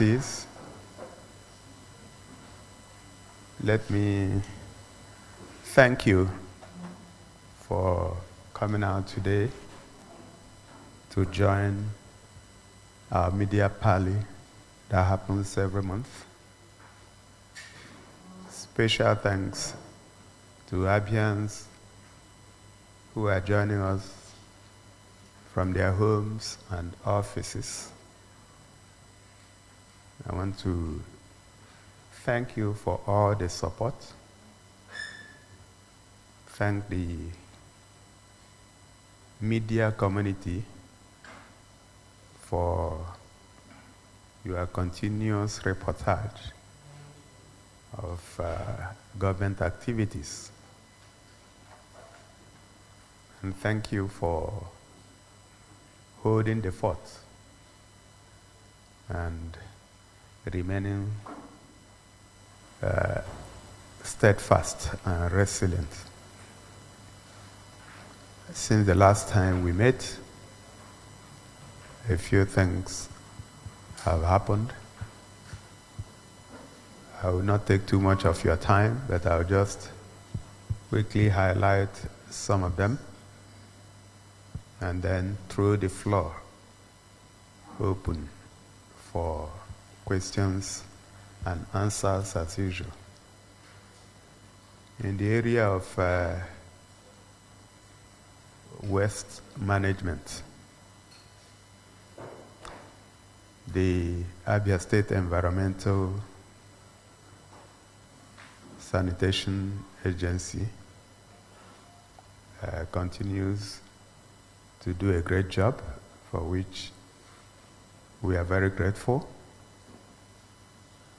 Excellencies, let me thank you for coming out today to join our media party that happens every month. Special thanks to Abians who are joining us from their homes and offices. I want to thank you for all the support. Thank the media community for your continuous reportage of government activities. And thank you for holding the fort and remaining steadfast and resilient. Since the last time we met, a few things have happened. I will not take too much of your time, but I'll just quickly highlight some of them and then throw the floor open for questions and answers as usual. In the area of waste management, the Abia State Environmental Sanitation Agency continues to do a great job, for which we are very grateful.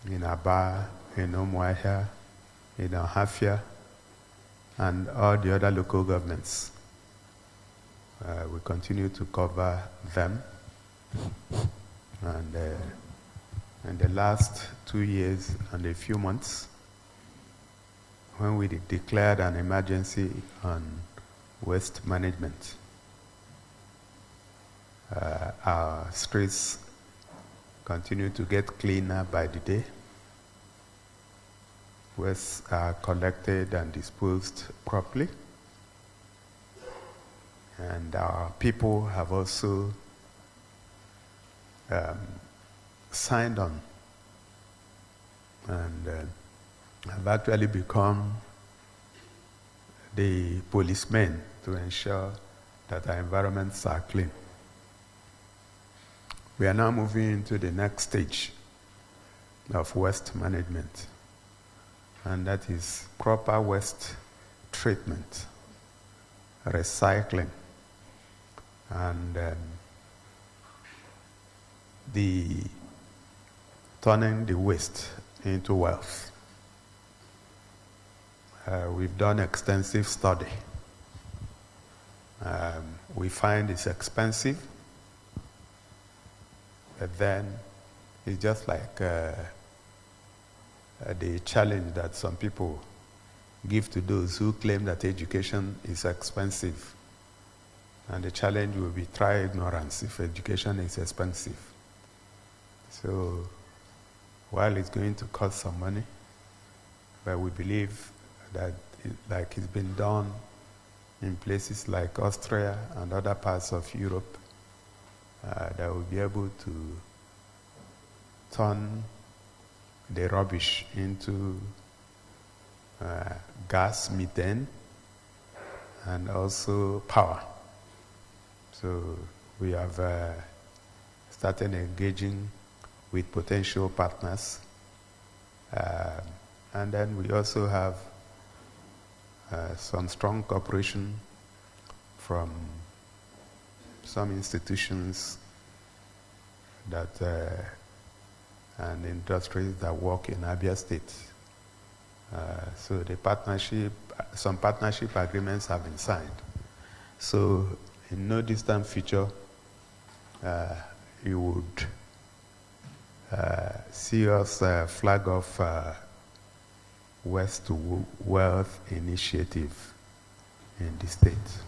In Aba, in Umuahia, in Ahafia, and all the other local governments. We continue to cover them. And in the last 2 years and a few months, when we declared an emergency on waste management, our streets continue to get cleaner by the day. Wastes are collected and disposed properly. And our people have also signed on and have actually become the policemen to ensure that our environments are clean. We are now moving into the next stage of waste management, and that is proper waste treatment, recycling, and turning the waste into wealth. We've done extensive study. We find it's expensive, but then it's just like the challenge that some people give to those who claim that education is expensive. And the challenge will be try ignorance if education is expensive. So while it's going to cost some money, but we believe that like it's been done in places like Austria and other parts of Europe, that will be able to turn the rubbish into gas, methane, and also power. So we have started engaging with potential partners. And then we also have some strong cooperation from some institutions that and industries that work in Abia State. So the partnership, some partnership agreements have been signed. So in no distant future, you would see us flag off Waste to Wealth initiative in the state.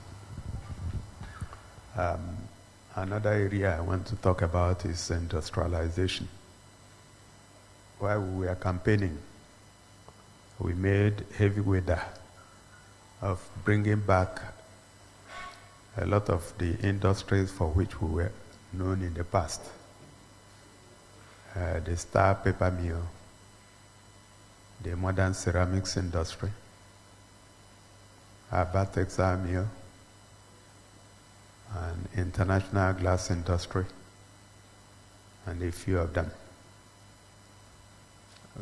Another area I want to talk about is industrialization. while we were campaigning, we made heavy weather of bringing back a lot of the industries for which we were known in the past. The Star Paper Mill, the modern ceramics industry, Aba Textile Mill, and international glass industry, and a few of them.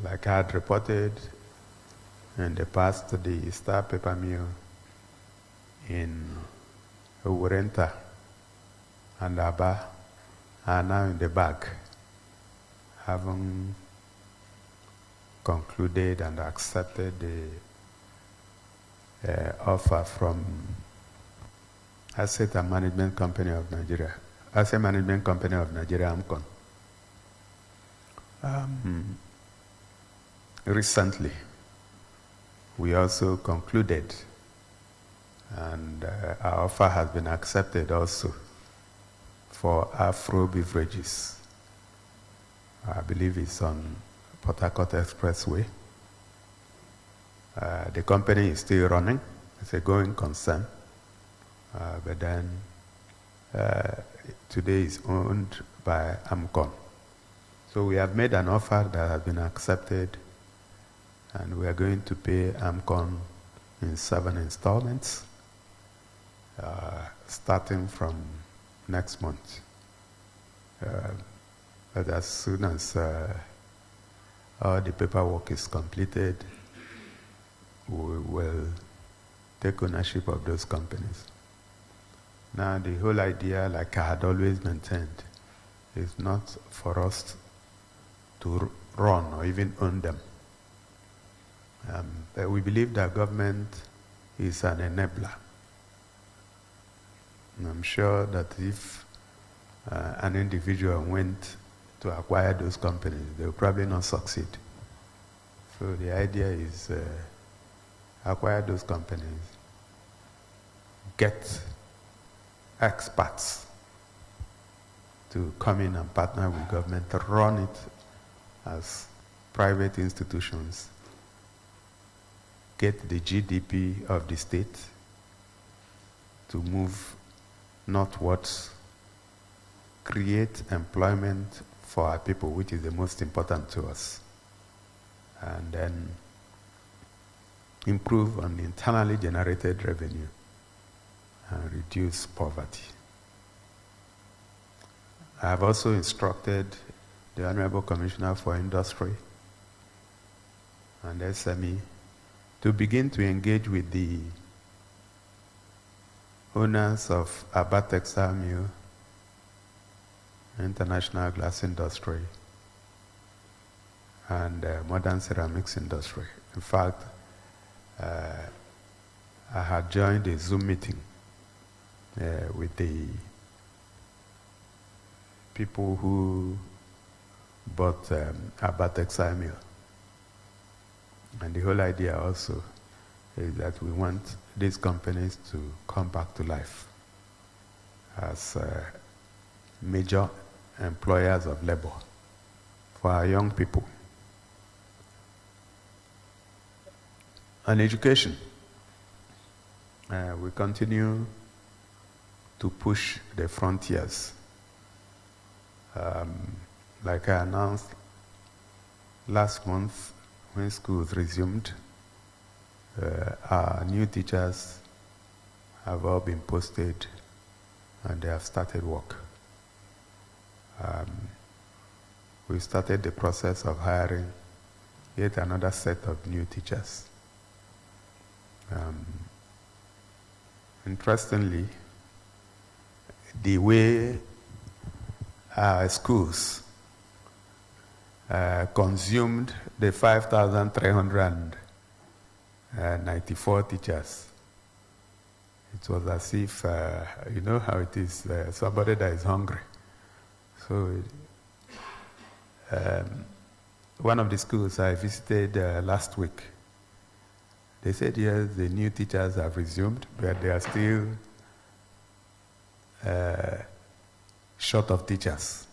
Like I had reported in the past, the Star Paper Mill in Uwurenta and Aba are now in the bag, having concluded and accepted the offer from Asset Management Company of Nigeria, AMCON. Recently, we also concluded, and our offer has been accepted also for Afro Beverages. I believe it's on Port Harcourt Expressway. The company is still running. It's a going concern. But then today is owned by AMCON. So we have made an offer that has been accepted, and we are going to pay AMCON in 7 installments, starting from next month. But as soon as all the paperwork is completed, we will take ownership of those companies. Now, the whole idea, like I had always maintained, is not for us to run or even own them. But we believe that government is an enabler. And I'm sure that if an individual went to acquire those companies, they will probably not succeed. So the idea is acquire those companies, get experts to come in and partner with government to run it as private institutions, get the GDP of the state to move northwards, create employment for our people, which is the most important to us, and then improve on the internally generated revenue and reduce poverty. I have also instructed the Honorable Commissioner for Industry and SME to begin to engage with the owners of Aba Textile Mill, international glass industry, and modern ceramics industry. In fact, I had joined a Zoom meeting with the people who bought Aba Textile Mill. And the whole idea also is that we want these companies to come back to life as major employers of labor for our young people. And education. We continue to push the frontiers. Like I announced last month when schools resumed, our new teachers have all been posted and they have started work. We started the process of hiring yet another set of new teachers. Interestingly, the way our schools consumed the 5,394 teachers, it was as if, you know how it is, somebody that is hungry. So one of the schools I visited last week, they said, yes, the new teachers have resumed, but they are still short of teachers.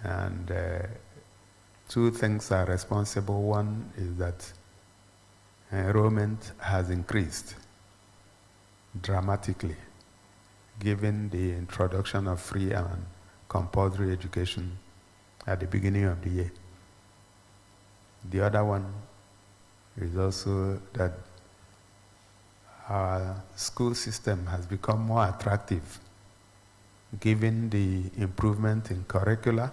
And two things are responsible. One is that enrollment has increased dramatically, given the introduction of free and compulsory education at the beginning of the year. The other one is also that our school system has become more attractive, given the improvement in curricula,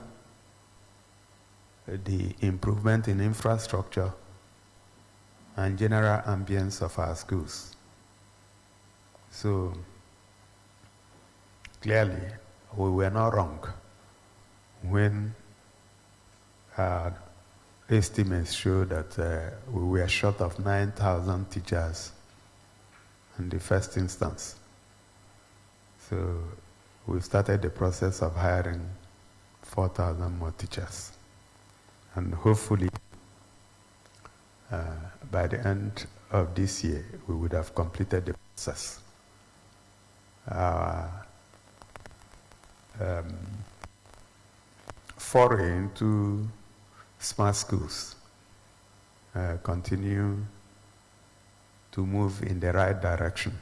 the improvement in infrastructure, and general ambience of our schools. So clearly, we were not wrong when our estimates show that we were short of 9,000 teachers in the first instance. So we started the process of hiring 4,000 more teachers. And hopefully, by the end of this year, we would have completed the process. Foray into smart schools continue to move in the right direction.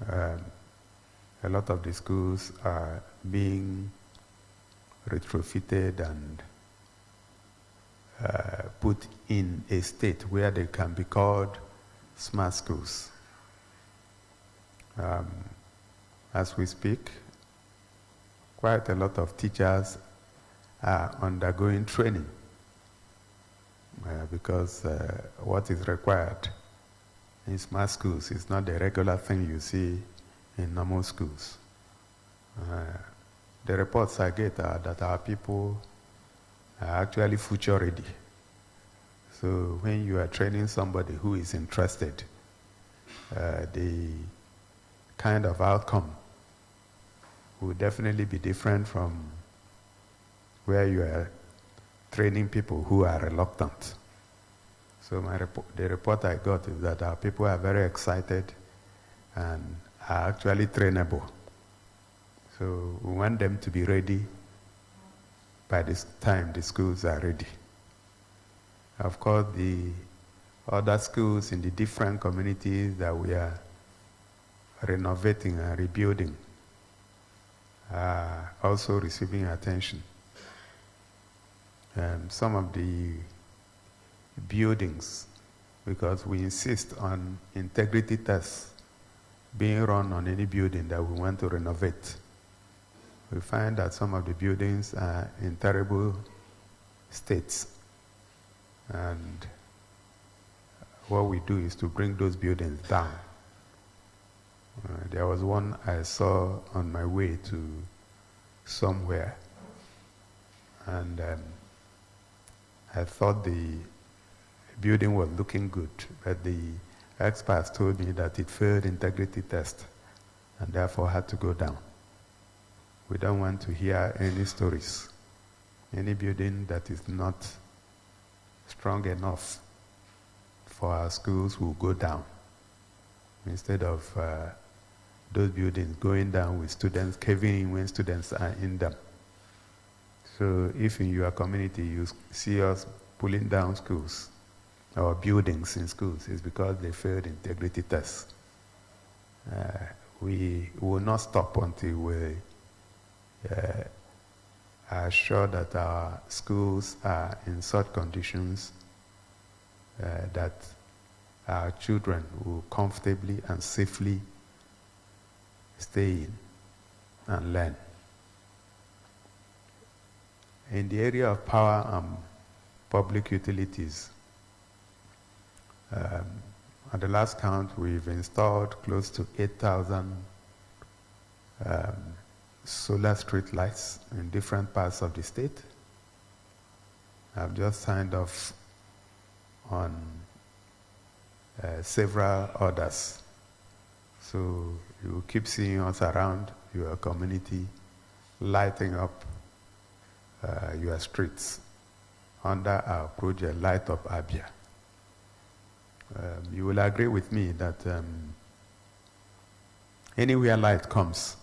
A lot of the schools are being retrofitted and put in a state where they can be called smart schools. As we speak, quite a lot of teachers are undergoing training because what is required in smart schools is not the regular thing you see in normal schools. The reports I get are that our people are actually future ready. So when you are training somebody who is interested, the kind of outcome will definitely be different from where you are training people who are reluctant. So the report I got is that our people are very excited and are actually trainable. So we want them to be ready by this time the schools are ready. Of course, the other schools in the different communities that we are renovating and rebuilding are also receiving attention. Some of the buildings, because we insist on integrity tests being run on any building that we want to renovate, we find that some of the buildings are in terrible states. And what we do is to bring those buildings down. There was one I saw on my way to somewhere, and I thought the building was looking good, but the experts told me that it failed integrity test and therefore had to go down. We don't want to hear any stories. Any building that is not strong enough for our schools will go down, instead of those buildings going down with students caving in when students are in them. So if in your community you see us pulling down schools or buildings in schools, it's because they failed integrity tests. We will not stop until we are sure that our schools are in such conditions that our children will comfortably and safely stay in and learn. In the area of power and public utilities, at the last count, we've installed close to 8,000 solar street lights in different parts of the state. I've just signed off on several others. So you will keep seeing us around your community, lighting up your streets under our project Light Up Abia. You will agree with me that anywhere light comes,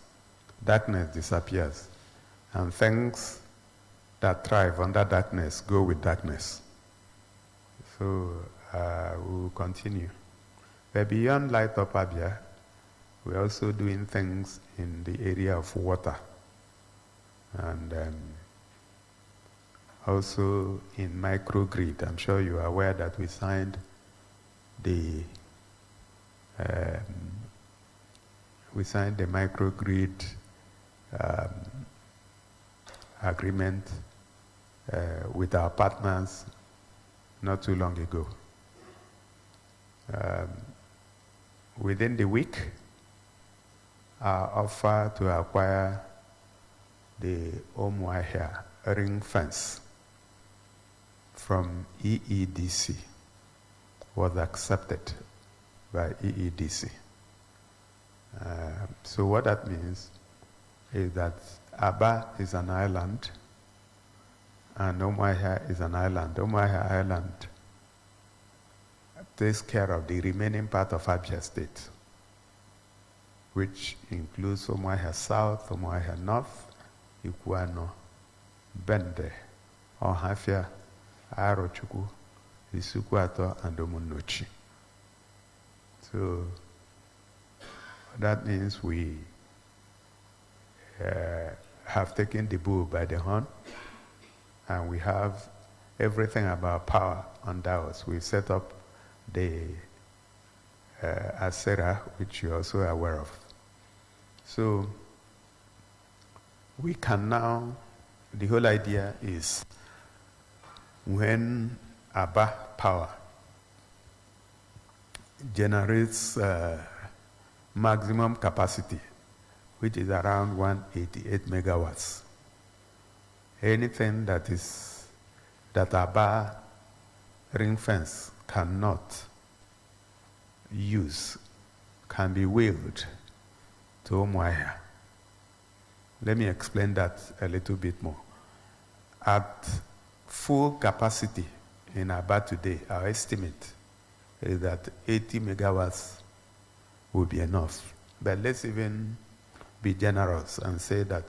darkness disappears. And thanks that thrive under darkness go with darkness. So we will continue. But beyond Light Up Abia, we're also doing things in the area of water. And also in microgrid. I'm sure you are aware that we signed the microgrid agreement with our partners not too long ago. Within the week, our offer to acquire the Omuahia ring fence from EEDC was accepted by EEDC. So what that means is that Aba is an island and Omuahia is an island. Omuahia Island takes care of the remaining part of Abia State, which includes Omuahia South, Omuahia North, Ikuano, Bende, Ohafia, Arochukwu, Isukuato, and Omunochi. So that means we have taken the bull by the horn, and we have everything about power under us. We set up the ASERA, which you're also aware of. So we can now, the whole idea is when Aba power generates maximum capacity, which is around 188 megawatts, anything that Aba ring fence cannot use can be wheeled to Omuahia. Let me explain that a little bit more. At full capacity in Aba today, our estimate is that 80 megawatts will be enough. But let's even be generous and say that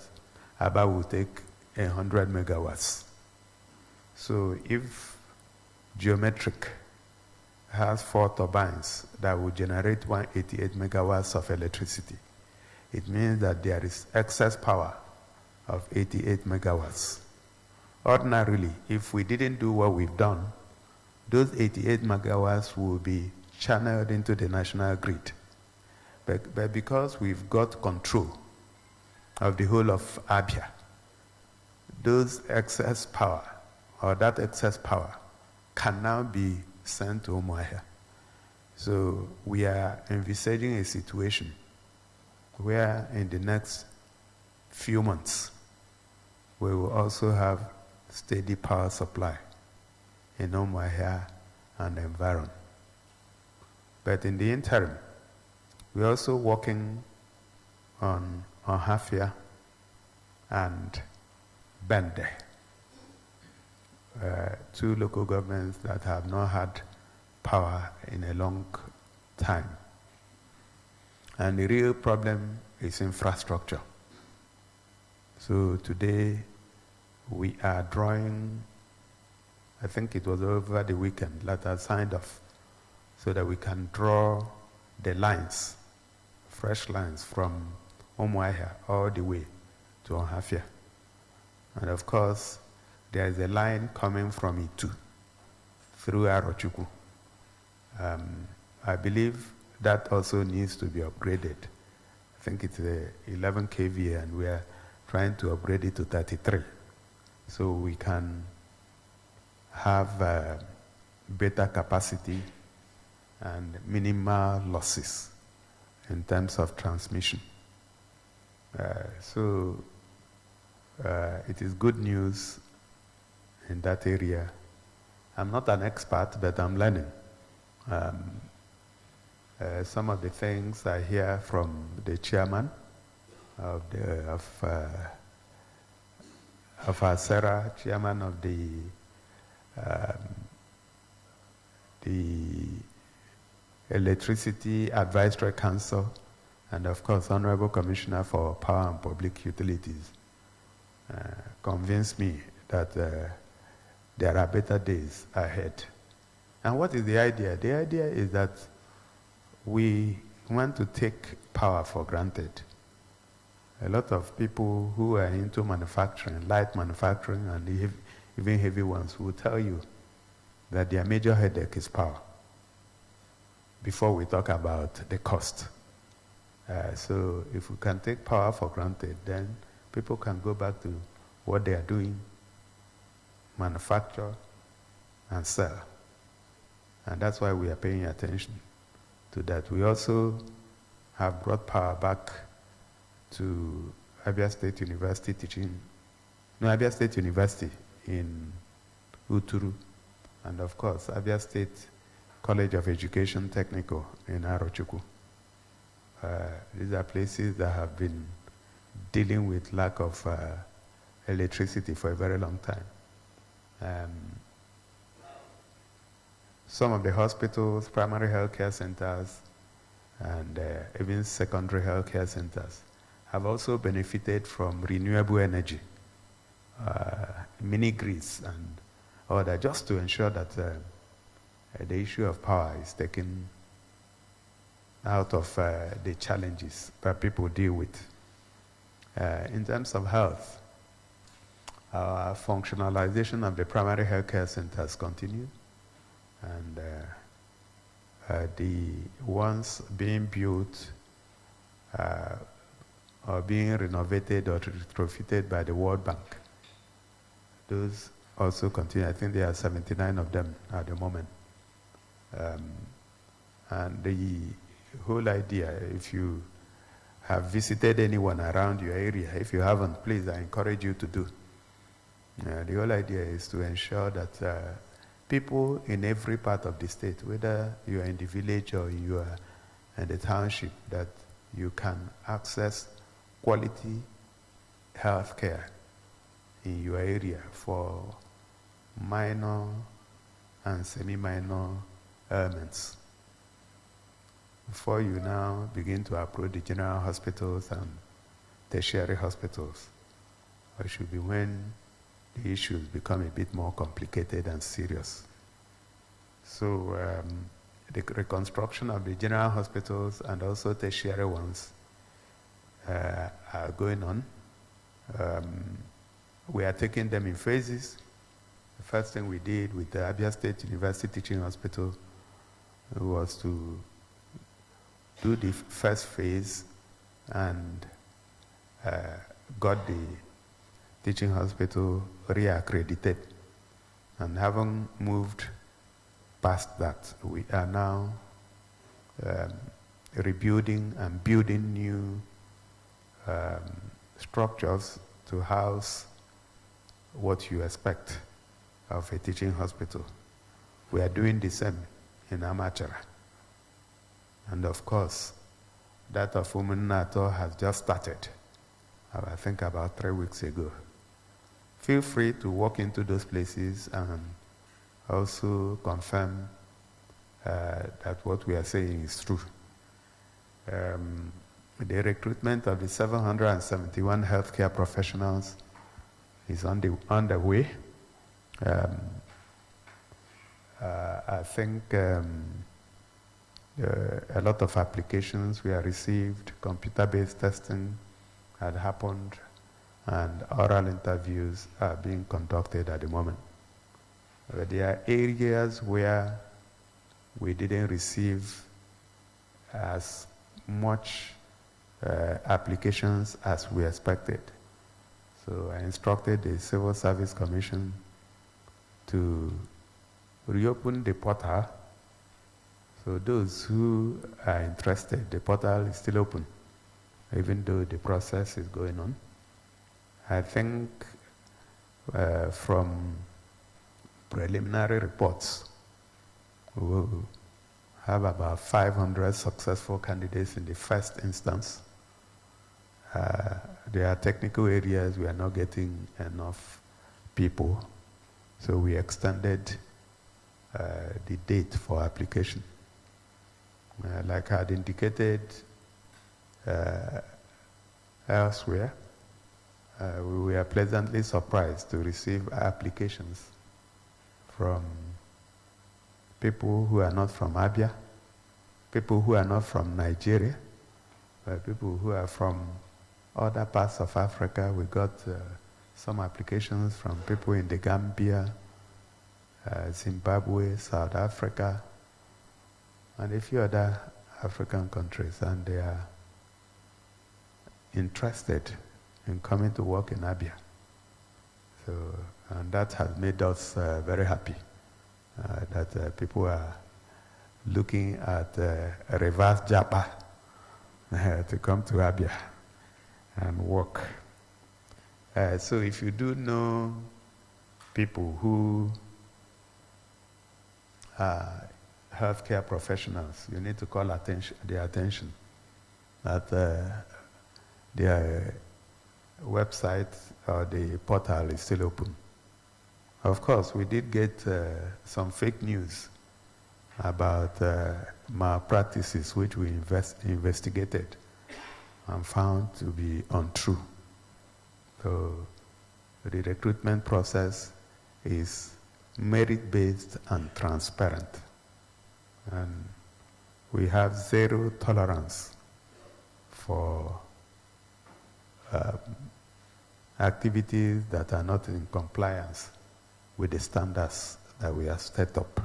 Aba will take 100 megawatts. So if Geometric has 4 turbines that will generate 188 megawatts of electricity, it means that there is excess power of 88 megawatts. Ordinarily, if we didn't do what we've done, those 88 megawatts will be channeled into the national grid. But because we've got control of the whole of Abia, those excess power, or that excess power, can now be sent to Omuahia. So we are envisaging a situation where in the next few months, we will also have steady power supply in Omuahia and the environment. But in the interim, we're also working on Ohafia and Bende, 2 local governments that have not had power in a long time. And the real problem is infrastructure. So today we are drawing, I think it was over the weekend, that I signed off, so that we can draw the lines, fresh lines from Omuahia all the way to Ohafia. And of course, there is a line coming from Itu through Arochukwu. I believe that also needs to be upgraded. I think it's 11 kVA, and we are trying to upgrade it to 33, so we can have better capacity and minimal losses in terms of transmission. So it is good news in that area. I'm not an expert, but I'm learning. Some of the things I hear from the chairman of ASERA, chairman of the Electricity Advisory Council, and of course, Honorable Commissioner for Power and Public Utilities, convinced me that there are better days ahead. And what is the idea? The idea is that we want to take power for granted. A lot of people who are into manufacturing, light manufacturing, and even heavy ones will tell you that their major headache is power, before we talk about the cost. So if we can take power for granted, then people can go back to what they are doing, manufacture and sell. And that's why we are paying attention to that. We also have brought power back to Abians State University Abians State University in Uturu, and of course, Abians State College of Education Technical in Arochukwu. These are places that have been dealing with lack of electricity for a very long time. Some of the hospitals, primary healthcare centers, and even secondary healthcare centers have also benefited from renewable energy, mini-grids and all that, just to ensure that the issue of power is taken out of the challenges that people deal with. In terms of health, our functionalization of the primary healthcare centers continue, and the ones being built or being renovated or retrofitted by the World Bank, those also continue. I think there are 79 of them at the moment. And the whole idea, if you have visited anyone around your area, if you haven't, please, I encourage you to do. The whole idea is to ensure that people in every part of the state, whether you are in the village or you are in the township, that you can access quality health care in your area for minor and semi-minor ailments. Before you now begin to approach the general hospitals and tertiary hospitals, it should be when the issues become a bit more complicated and serious. So the reconstruction of the general hospitals and also tertiary ones are going on. We are taking them in phases. The first thing we did with the Abians State University Teaching Hospital was to do the first phase and got the teaching hospital reaccredited. And having moved past that, we are now rebuilding and building new structures to house what you expect of a teaching hospital. We are doing the same in Amachara. And of course, that of Umunato has just started, I think about 3 weeks ago. Feel free to walk into those places and also confirm that what we are saying is true. The recruitment of the 771 healthcare professionals is on the way. I think a lot of applications were received, computer-based testing had happened, and oral interviews are being conducted at the moment. There are areas where we didn't receive as much applications as we expected. So I instructed the Civil Service Commission to reopen the portal. So those who are interested, the portal is still open, even though the process is going on. I think from preliminary reports, we will have about 500 successful candidates in the first instance. There are technical areas we are not getting enough people, so we extended the date for application. Like I had indicated elsewhere, we were pleasantly surprised to receive applications from people who are not from Abia, people who are not from Nigeria, people who are from other parts of Africa. We got some applications from people in the Gambia, Zimbabwe, South Africa, and a few other African countries, and they are interested in coming to work in Abia. So, and that has made us very happy that people are looking at a reverse Japa to come to Abia and work. So if you do know people who are healthcare professionals, you need to call their attention that their website or the portal is still open. Of course, we did get some fake news about malpractices which we investigated and found to be untrue. So the recruitment process is merit-based and transparent. And we have zero tolerance for activities that are not in compliance with the standards that we have set up.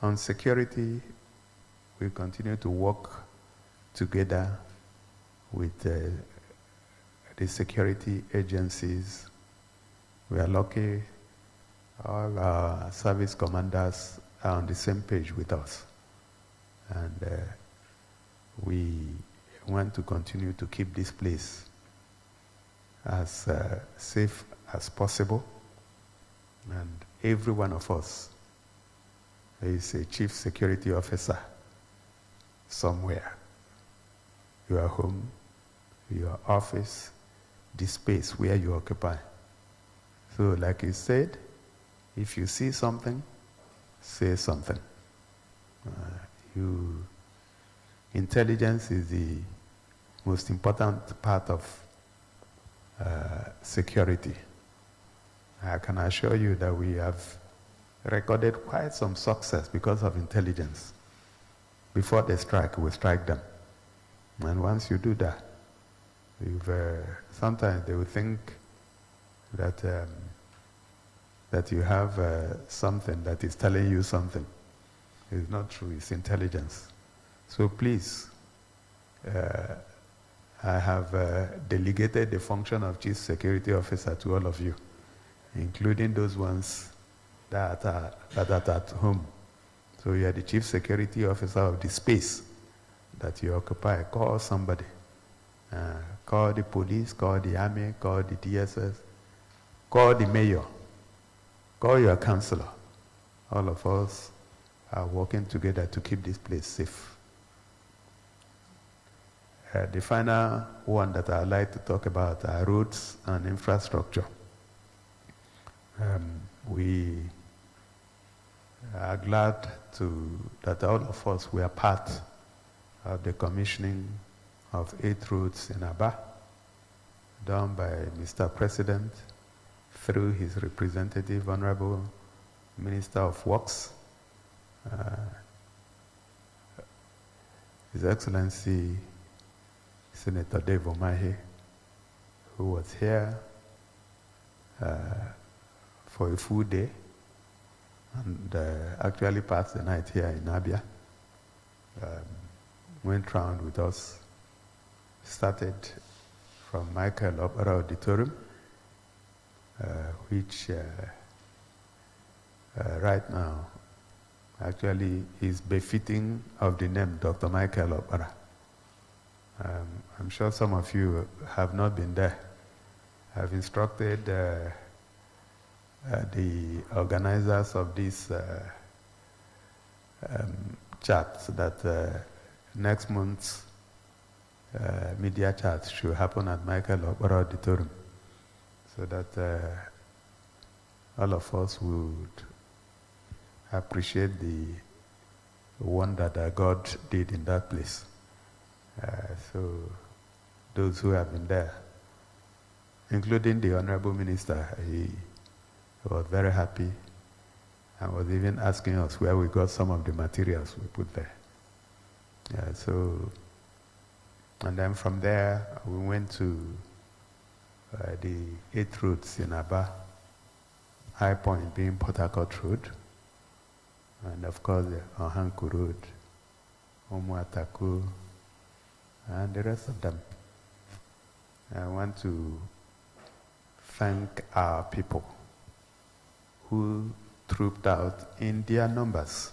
On security, we continue to work together with the security agencies. We are lucky all our service commanders are on the same page with us. And we want to continue to keep this place as safe as possible. And every one of us is a chief security officer somewhere. Your home, your office, the space where you occupy. So like he said, if you see something, say something. Intelligence is the most important part of security. I can assure you that we have recorded quite some success because of intelligence. Before they strike, we strike them. And once you do that, sometimes they will think that that you have something that is telling you something. It's not true, it's intelligence. So please, I have delegated the function of Chief Security Officer to all of you, including those ones that are at home. So you are the Chief Security Officer of the space that you occupy. Call somebody. Call the police, call the army, call the DSS, call the mayor, call your councillor. All of us are working together to keep this place safe. The final one that I'd like to talk about are roads and infrastructure. We are glad that all of us were part of the commissioning of 8 roads in Aba, done by Mr. President through his representative, Honorable Minister of Works, His Excellency Senator Dave Omahe, who was here for a full day and actually passed the night here in Abia. Went round with us, started from Michael Opera Auditorium, which right now actually is befitting of the name Dr. Michael Opera. I'm sure some of you have not been there. I've instructed the organizers of this chat that next month's media chat should happen at Michael Opera Auditorium, so that all of us would appreciate the wonder that God did in that place. So those who have been there, including the Honorable Minister. He was very happy and was even asking us where we got some of the materials we put there. And then from there, we went to the 8 roads in Aba, High Point being Port Harcourt Road, and of course the Ohanku Road, Omuataku, and the rest of them. I want to thank our people who trooped out in their numbers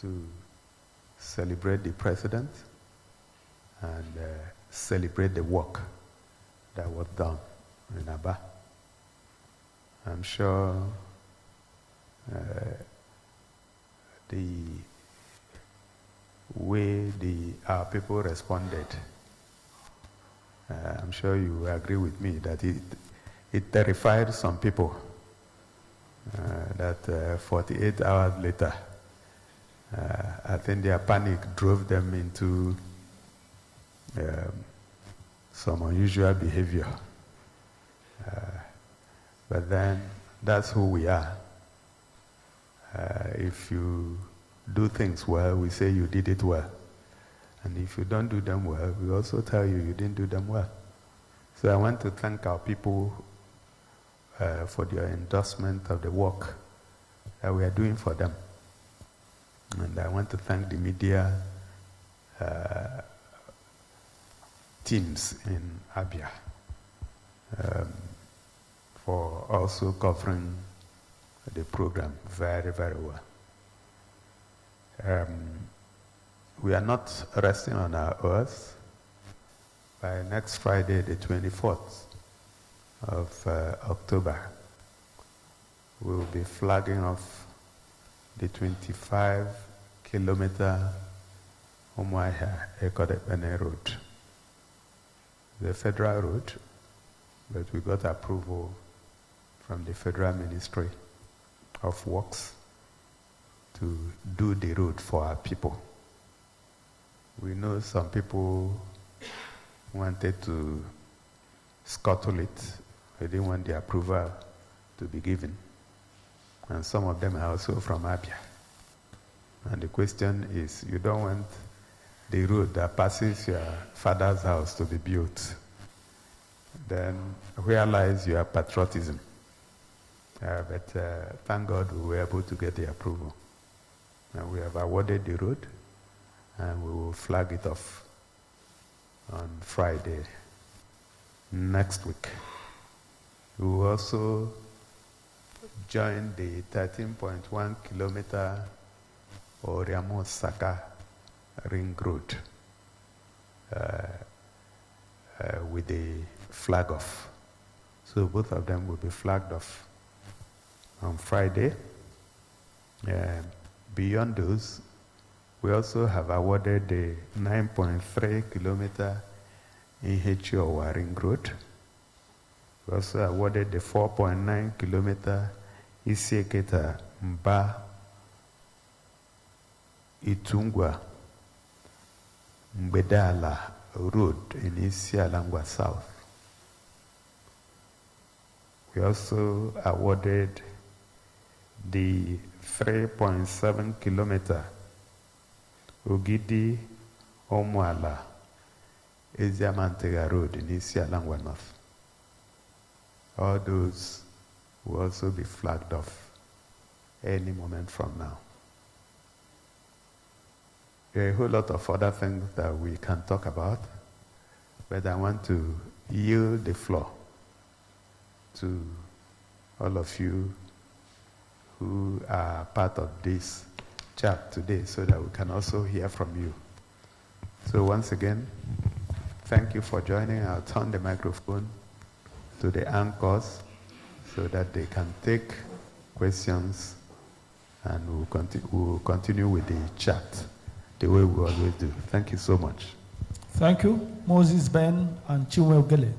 to celebrate the president and celebrate the work that was done in Aba. I'm sure the way our people responded, I'm sure you will agree with me that it terrified some people that 48 hours later, I think their panic drove them into some unusual behavior. But then that's who we are. If you do things well, we say you did it well. And if you don't do them well, we also tell you you didn't do them well. So I want to thank our people for their endorsement of the work that we are doing for them. And I want to thank the media teams in Abia for also covering the program very, very well. We are not resting on our oars. By next Friday, the 24th of October, we will be flagging off the 25-kilometer Umuahia Ekodepene road. The federal road, but we got approval from the Federal Ministry of Works to do the road for our people. We know some people wanted to scuttle it. They didn't want the approval to be given. And some of them are also from Abia. And the question is, you don't want the road that passes your father's house to be built. Then where lies your patriotism? But thank God we were able to get the approval. And we have awarded the road, and we will flag it off on Friday next week. We will also join the 13.1 kilometer Oriamo-Saka ring road with the flag off. So both of them will be flagged off on Friday. Beyond those, we also have awarded the 9.3 kilometer Ihechi-Owa ring road. We also awarded the 4.9 kilometer Isieketa Mba Itungwa Mbedala road in Isialangwa South. We also awarded the 3.7 kilometer Ogidi Omuala Eziamantega road in Isialangwa North. All those will also be flagged off any moment from now. There are a whole lot of other things that we can talk about, but I want to yield the floor to all of you who are part of this chat today so that we can also hear from you. So once again, thank you for joining. I'll turn the microphone to the anchors so that they can take questions, and we'll continue with the chat the way we always do. Thank you so much. Thank you, Moses Ben and Chiwegele.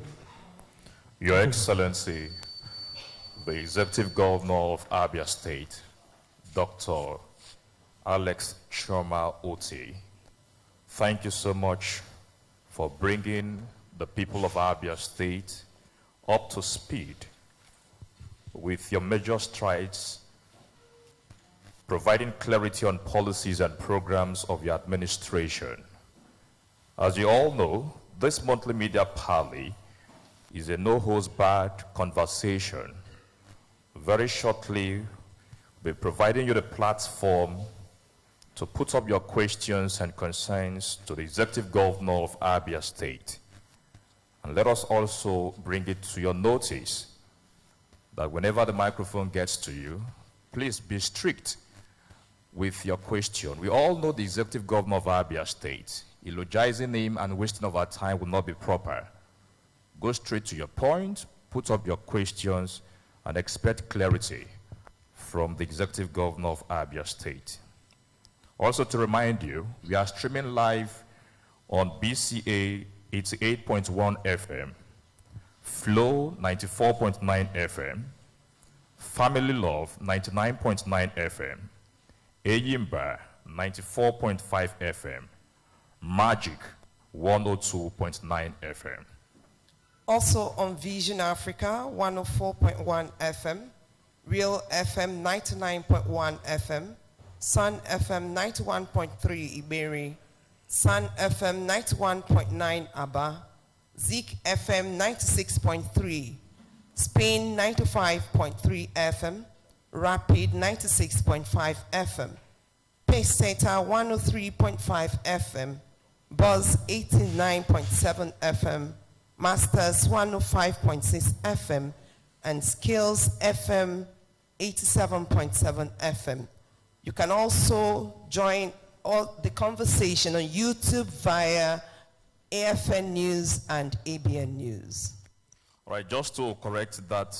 Your Excellency, the Executive Governor of Abia State, Dr. Alex Choma Otti, thank you so much for bringing the people of Abia State up to speed with your major strides, providing clarity on policies and programs of your administration. As you all know, this monthly media parley is a no-holds-barred conversation. Very shortly, we'll be providing you the platform to put up your questions and concerns to the Executive Governor of Abia State. And let us also bring it to your notice that whenever the microphone gets to you, please be strict with your question. We all know the Executive Governor of Abia State. Eulogizing him and wasting of our time will not be proper. Go straight to your point, put up your questions, and expect clarity from the Executive Governor of Abia State. Also to remind you, we are streaming live on BCA 88.1 FM, Flow 94.9 FM, Family Love 99.9 FM, Ayimba 94.5 FM, Magic 102.9 FM. Also on Vision Africa 104.1 FM, Real FM 99.1 FM, Sun FM 91.3 Iberi, Sun FM 91.9 Aba, Zik FM 96.3, Spain 95.3 FM, Rapid 96.5 FM, Pace Theta 103.5 FM, Buzz 89.7 FM, Masters 105.6 FM, and Skills FM 87.7 FM. You can also join all the conversation on YouTube via AFN News and ABN News. All right, just to correct that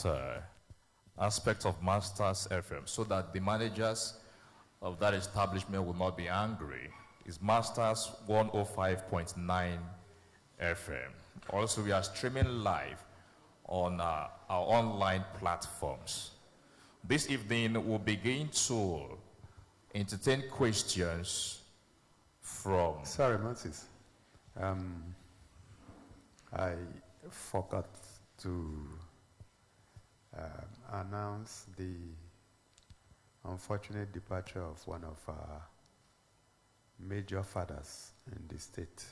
aspect of Masters FM so that the managers of that establishment will not be angry, is Masters 105.9 FM. Also, we are streaming live on our online platforms. This evening, we'll begin to entertain questions from... Sorry, Moses. I forgot to announce the unfortunate departure of one of our major fathers in the state,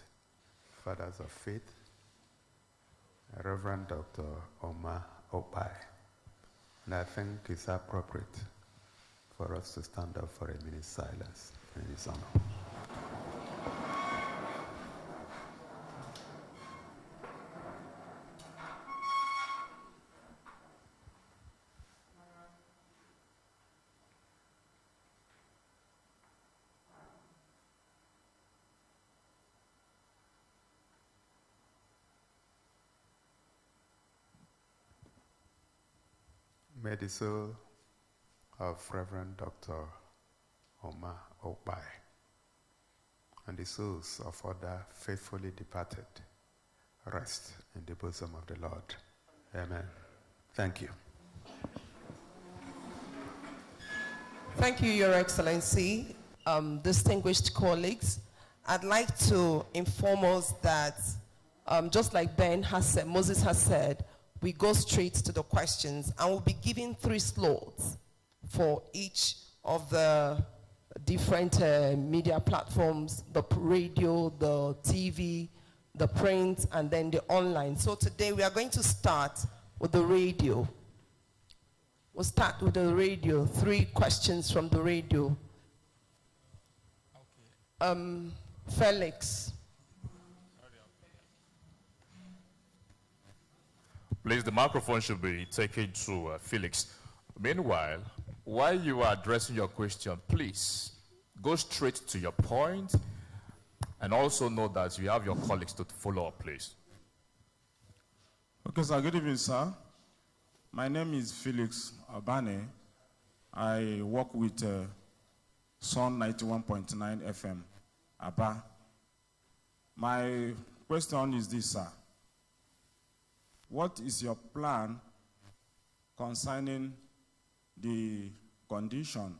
fathers of faith, Reverend Dr. Omar Opai. And I think it's appropriate for us to stand up for a minute's silence in his honor. May the soul of Reverend Dr. Omar Opai and the souls of other faithfully departed rest in the bosom of the Lord. Amen. Thank you. Thank you, Your Excellency. Distinguished colleagues, I'd like to inform us that just like Ben has said, Moses has said, we go straight to the questions, and we'll be giving 3 slots for each of the different media platforms, the radio, the TV, the print, and then the online. So today we are going to start with the radio. We'll start with the radio, 3 questions from the radio. Okay. Felix. Please, the microphone should be taken to Felix. Meanwhile, while you are addressing your question, please go straight to your point, and also know that you have your colleagues to follow up, please. Okay, sir. Good evening, sir. My name is Felix Abane. I work with Sun 91.9 FM, Aba. My question is this, sir. What is your plan concerning the condition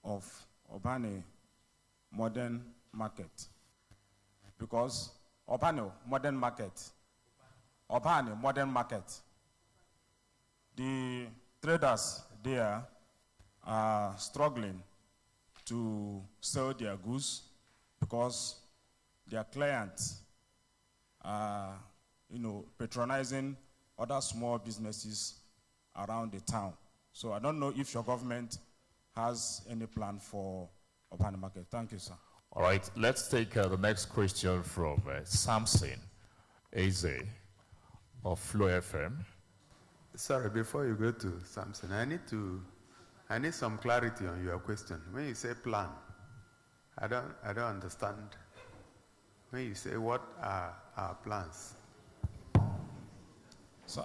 of Obane modern market? Because Obano Modern Market. Obano Modern Market. The traders there are struggling to sell their goods because their clients are, patronizing other small businesses around the town. So I don't know if your government has any plan for Obano Market. Thank you, sir. All right, let's take the next question from Samson Eze of Flow FM. Sorry, before you go to Samson, I need some clarity on your question. When you say plan, I don't understand. When you say what are our plans? Sir,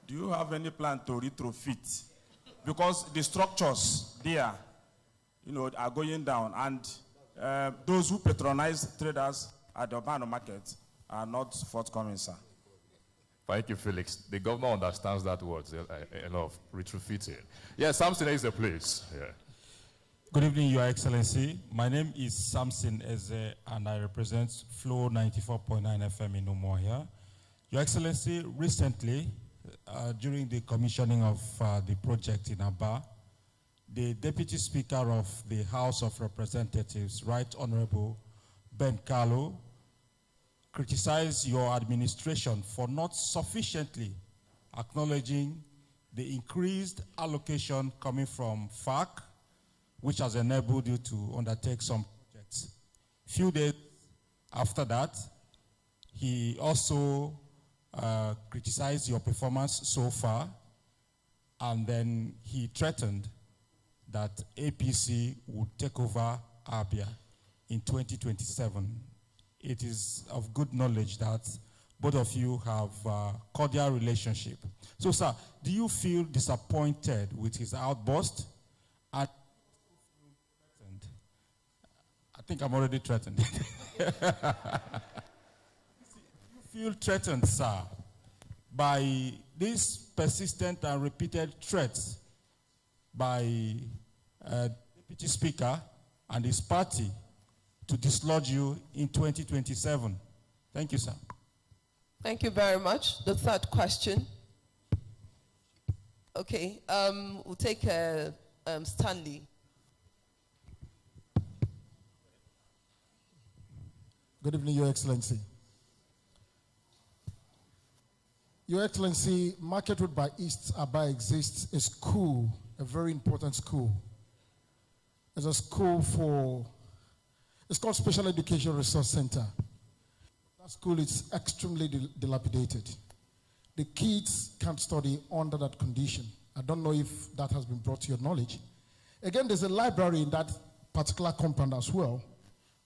do you have any plan to retrofit? Because the structures there, are going down, and those who patronize traders at the Obano Market are not forthcoming, sir. Thank you, Felix. The governor understands that word, a lot of retrofitting. Yeah, Samson is the place. Yeah. Good evening, Your Excellency. My name is Samson Eze, and I represent Flow 94.9 FM in Umuahia. Your Excellency, recently, during the commissioning of the project in Aba, the Deputy Speaker of the House of Representatives, Right Honorable Ben Carlo, criticized your administration for not sufficiently acknowledging the increased allocation coming from FARC, which has enabled you to undertake some projects. Few days after that, he also criticized your performance so far, and then he threatened that APC would take over Abia in 2027. It is of good knowledge that both of you have a cordial relationship. So, sir, do you feel disappointed with his outburst? I think I'm already threatened. Do you feel threatened, sir, by these persistent and repeated threats by Deputy Speaker and his party to dislodge you in 2027? Thank you, sir. Thank you very much. The third question. Okay, we'll take Stanley. Good evening, Your Excellency. Your Excellency, Market Road by East Aba exists a school, a very important school. It's a school it's called Special Education Resource Center. That school is extremely dilapidated. The kids can't study under that condition. I don't know if that has been brought to your knowledge. Again, there's a library in that particular compound as well,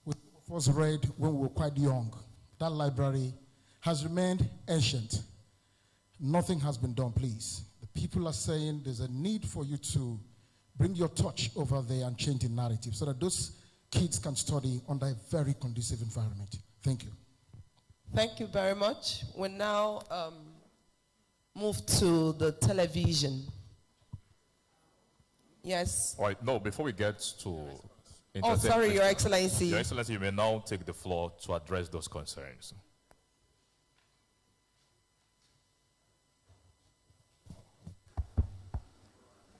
which was read when we were quite young. That library has remained ancient. Nothing has been done, please. The people are saying there's a need for you to bring your touch over there and change the narrative so that those kids can study under a very conducive environment. Thank you. Thank you very much. We now move to the television. Yes. All right, no, before we get to... Oh, sorry, Your Excellency. Your Excellency, you may now take the floor to address those concerns.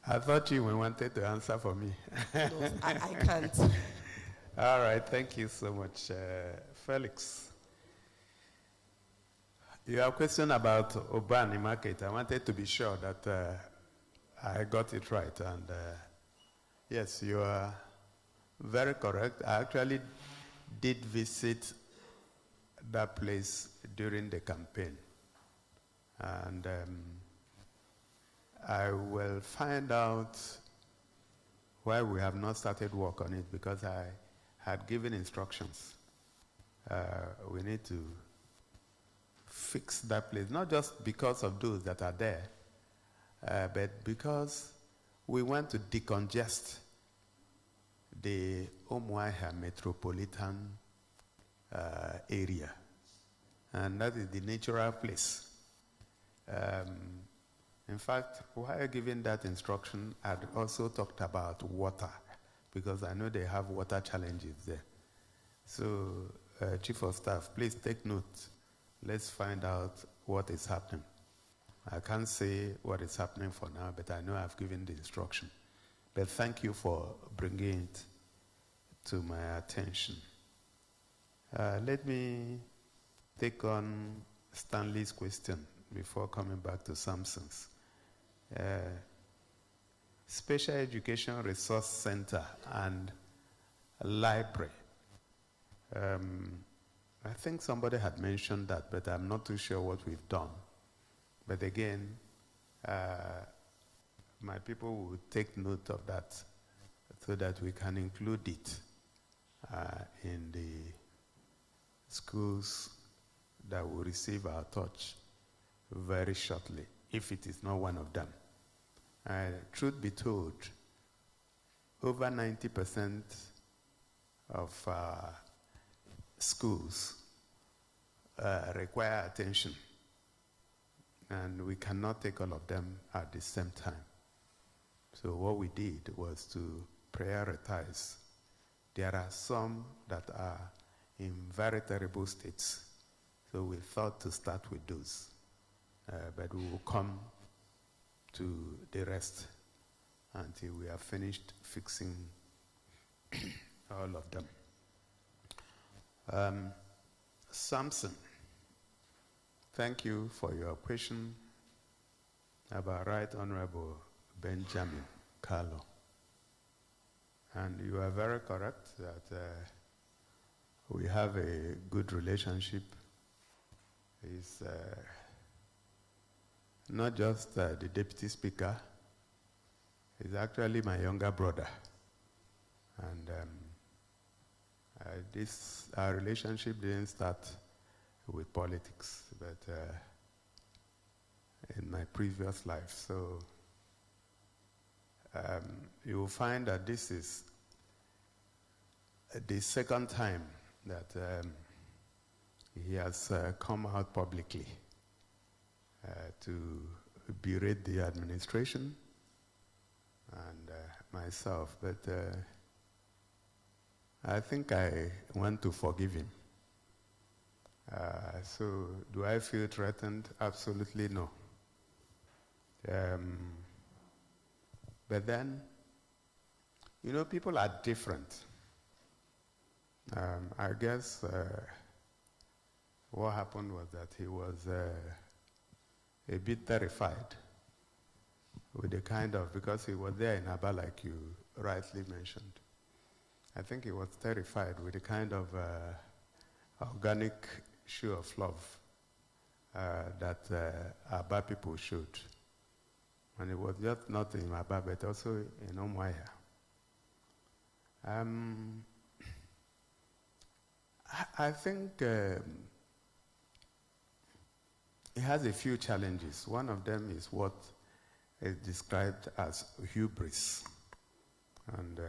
I thought you wanted to answer for me. No, I can't. All right, thank you so much, Felix. You have a question about Obano Market. I wanted to be sure that I got it right. And yes, you are very correct. I actually did visit that place during the campaign. And I will find out why we have not started work on it, because I had given instructions. We need to fix that place, not just because of those that are there, but because we want to decongest the Umuahia metropolitan area. And that is the natural place. In fact, while giving that instruction, I'd also talked about water, because I know they have water challenges there. So Chief of Staff, please take note. Let's find out what is happening. I can't say what is happening for now, but I know I've given the instruction. But thank you for bringing it to my attention. Let me take on Stanley's question before coming back to Samson's. Special Education Resource Center and library. I think somebody had mentioned that, but I'm not too sure what we've done. But again, my people will take note of that so that we can include it in the schools that will receive our touch very shortly, if it is not one of them. Truth be told, over 90% of schools require attention, and we cannot take all of them at the same time. So what we did was to prioritize. There are some that are in very terrible states, so we thought to start with those, but we will come to the rest until we have finished fixing all of them. Samson, thank you for your question about Right Honorable Benjamin Carlo. And you are very correct that we have a good relationship. He's not just the Deputy Speaker, he's actually my younger brother. And our relationship didn't start with politics, but in my previous life. So you will find that this is the second time that he has come out publicly to berate the administration and myself, but I think I want to forgive him. So do I feel threatened? Absolutely no. But then, you know, people are different. I guess what happened was that he was a bit terrified with the kind of, because he was there in Aba, like you rightly mentioned. I think he was terrified with the kind of organic show of love that Aba people showed. And it was just not in Aba, but also in Umuahia. I think it has a few challenges. One of them is what is described as hubris. And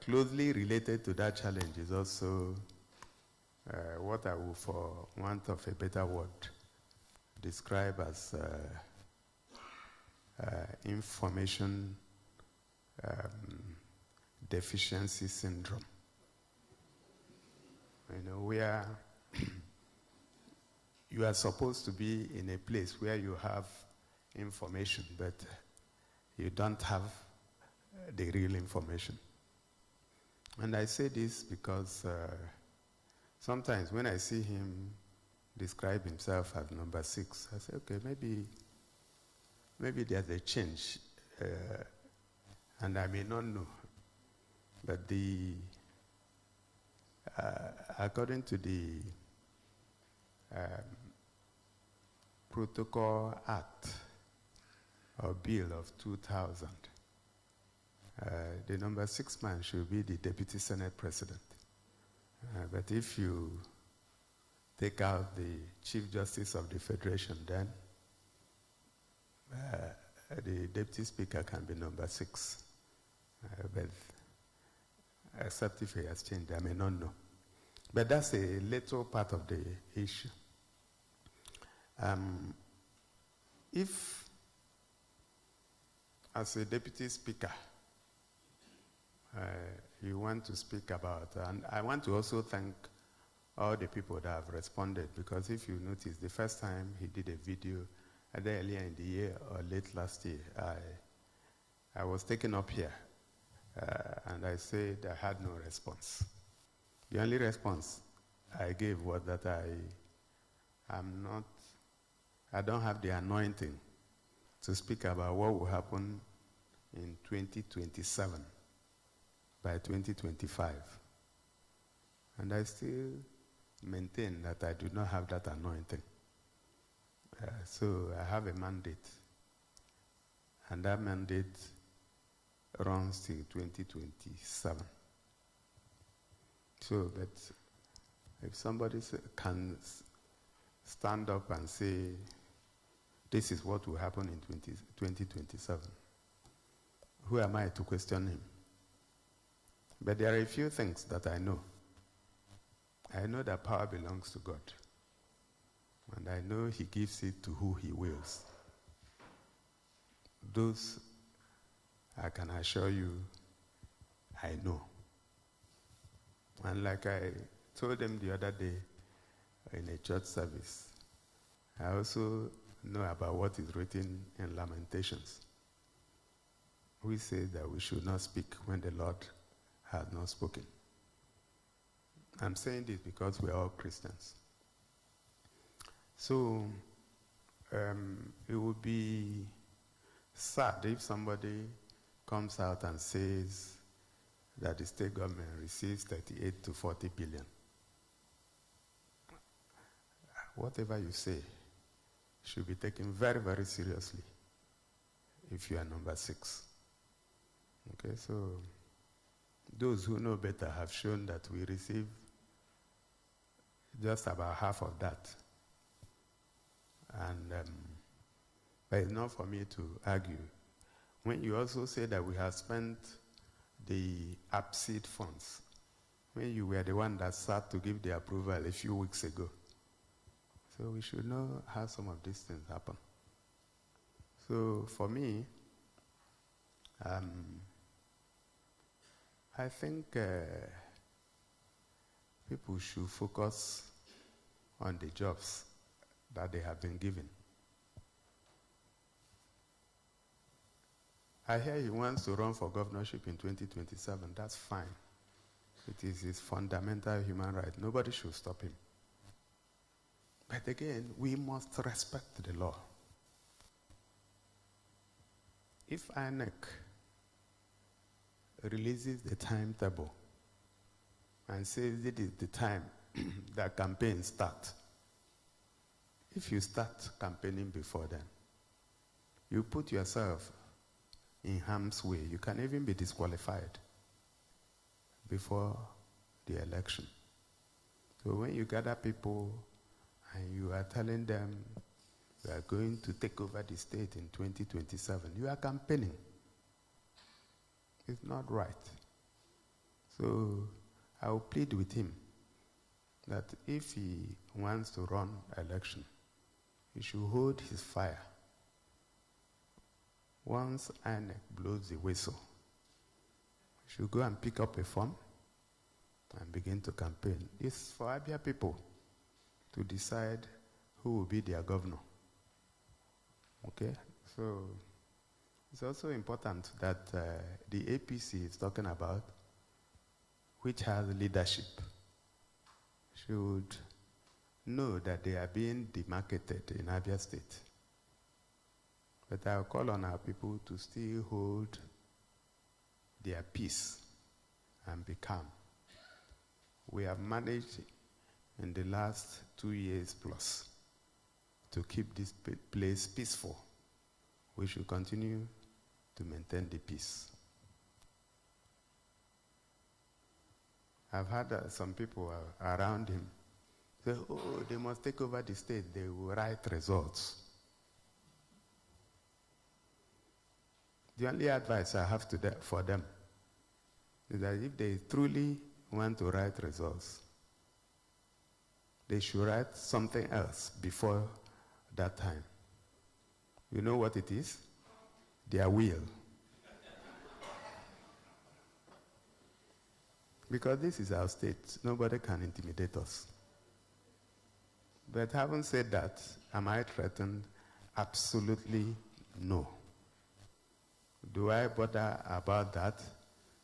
closely related to that challenge is also what I will, for want of a better word, describe as information deficiency syndrome. You know, where you are supposed to be in a place where you have information, but you don't have the real information. And I say this because sometimes when I see him describe himself as number 6, I say, okay, maybe there's a change, and I may not know. But according to the Protocol Act or Bill of 2000, the number 6 man should be the Deputy Senate President. But if you take out the Chief Justice of the Federation, then the Deputy Speaker can be number 6. But except if he has changed, I may not know. But that's a little part of the issue. If, as a Deputy Speaker, you want to speak about. And I want to also thank all the people that have responded, because if you notice, the first time he did a video, either earlier in the year or late last year, I was taken up here, and I said I had no response. The only response I gave was that I don't have the anointing to speak about what will happen in 2027 by 2025. And I still maintain that I do not have that anointing. So I have a mandate, and that mandate runs till 2027. So, but if somebody can stand up and say, this is what will happen in 2027, who am I to question him? But there are a few things that I know. I know that power belongs to God. And I know he gives it to who he wills. Those, I can assure you, I know. And like I told them the other day in a church service, I also know about what is written in Lamentations. We say that we should not speak when the Lord has not spoken. I'm saying this because we're all Christians. So it would be sad if somebody comes out and says that the state government receives 38 to 40 billion. Whatever you say should be taken very, very seriously if you are number 6. Okay, so those who know better have shown that we receive just about half of that. And but it's not for me to argue. When you also say that we have spent the APSEED funds, when you were the one that sat to give the approval a few weeks ago. So we should know how some of these things happen. So for me, I think people should focus on the jobs that they have been given. I hear he wants to run for governorship in 2027. That's fine. It is his fundamental human right. Nobody should stop him. But again, we must respect the law. If INEC releases the timetable and says it is the time that campaigns start, if you start campaigning before then, you put yourself in harm's way. You can even be disqualified before the election. So when you gather people and you are telling them you are going to take over the state in 2027, you are campaigning. It's not right. So I will plead with him that if he wants to run election, he should hold his fire. Once INEC blows the whistle, he should go and pick up a form and begin to campaign. It's for Abia people to decide who will be their governor. Okay? So it's also important that the APC is talking about, which has leadership, should know that they are being demarketed in Abia State. But I'll call on our people to still hold their peace and be calm. We have managed in the last 2 years plus to keep this place peaceful. We should continue to maintain the peace. I've had some people around him say, oh, they must take over the state, they will write results. The only advice I have for them is that if they truly want to write results, they should write something else before that time. You know what it is? Their will. Because this is our state. Nobody can intimidate us. But having said that, am I threatened? Absolutely no. Do I bother about that?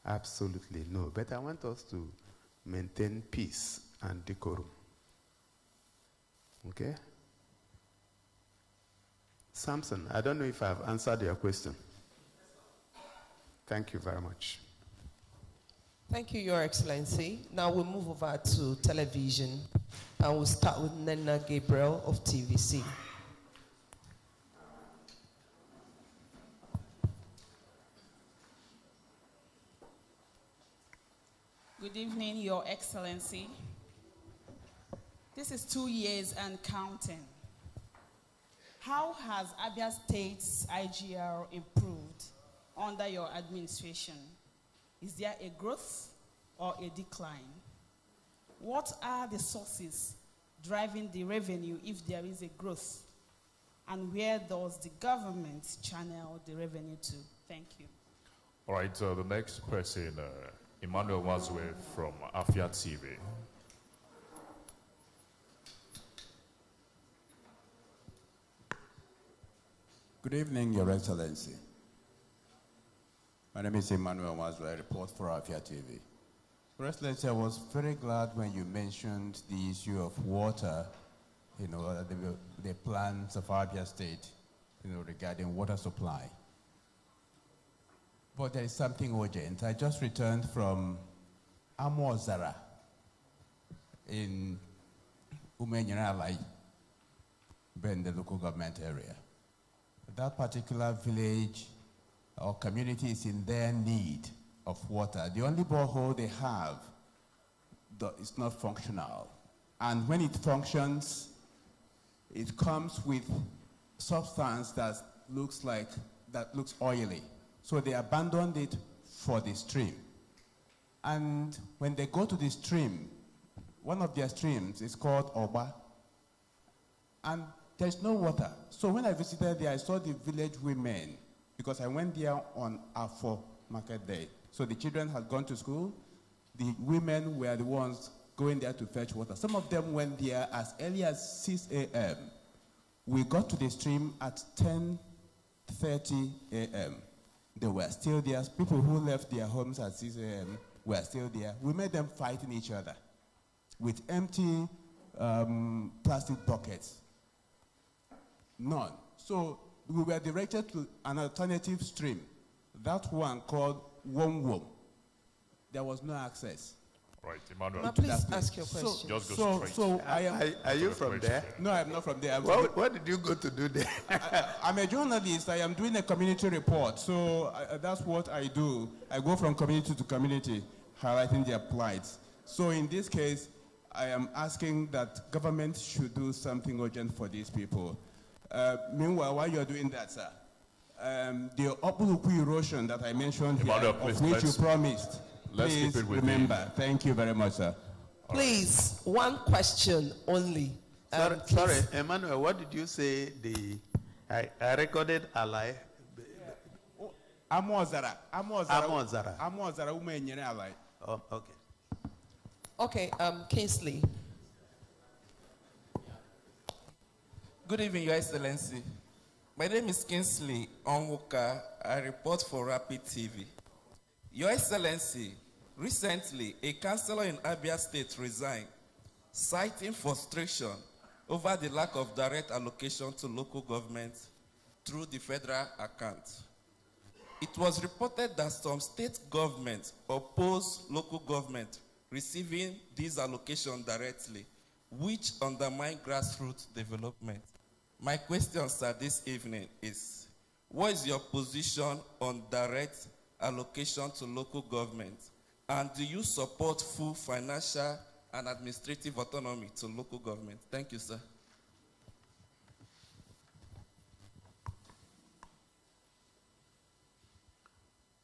Absolutely no. But I want us to maintain peace and decorum. Okay? Samson, I don't know if I've answered your question. Thank you very much. Thank you, Your Excellency. Now we'll move over to television, and we'll start with Nena Gabriel of TVC. Good evening, Your Excellency. This is 2 years and counting. How has Abia State's IGR improved under your administration? Is there a growth or a decline? What are the sources driving the revenue if there is a growth? And where does the government channel the revenue to? Thank you. All right, the next person, Emmanuel Mazwe from Afia TV. Good evening, Your Excellency. My name is Emmanuel Mazwe. I report for Afia TV. Your Excellency, I was very glad when you mentioned the issue of water, the plans of Abia State, regarding water supply. But there is something urgent. I just returned from Amozara in Umenyeralai, in the local government area. That particular village or community is in their need of water. The only borehole they have is not functional. And when it functions, it comes with substance that looks oily. So they abandoned it for the stream. And when they go to the stream, one of their streams is called Oba, and there's no water. So when I visited there, I saw the village women, because I went there on Afo market day. So the children had gone to school. The women were the ones going there to fetch water. Some of them went there as early as 6 a.m. We got to the stream at 10:30 a.m. They were still there. People who left their homes at 6 a.m. were still there. We made them fighting each other with empty plastic buckets. None. So we were directed to an alternative stream, that one called Wom. There was no access. Right, Emmanuel. Now please ask your question. Just go straight. Are you from there? No, I'm not from there. What did you go to do there? I'm a journalist. I am doing a community report. So that's what I do. I go from community to community, highlighting their plights. So in this case, I am asking that government should do something urgent for these people. Meanwhile, while you're doing that, sir, the Opuluku erosion that I mentioned here, Emmanuel, of which you promised, please remember. Thank you very much, sir. Please, one question only. Sorry, Emmanuel, what did you say? I recorded a lie. Amozara. Oh, okay. Okay, Kingsley. Good evening, Your Excellency. My name is Kingsley Onwuka. I report for Rapid TV. Your Excellency, recently, a councillor in Abia State resigned, citing frustration over the lack of direct allocation to local government through the federal account. It was reported that some state governments oppose local government receiving these allocations directly, which undermine grassroots development. My question, sir, this evening is, what is your position on direct allocation to local government? And do you support full financial and administrative autonomy to local government? Thank you, sir.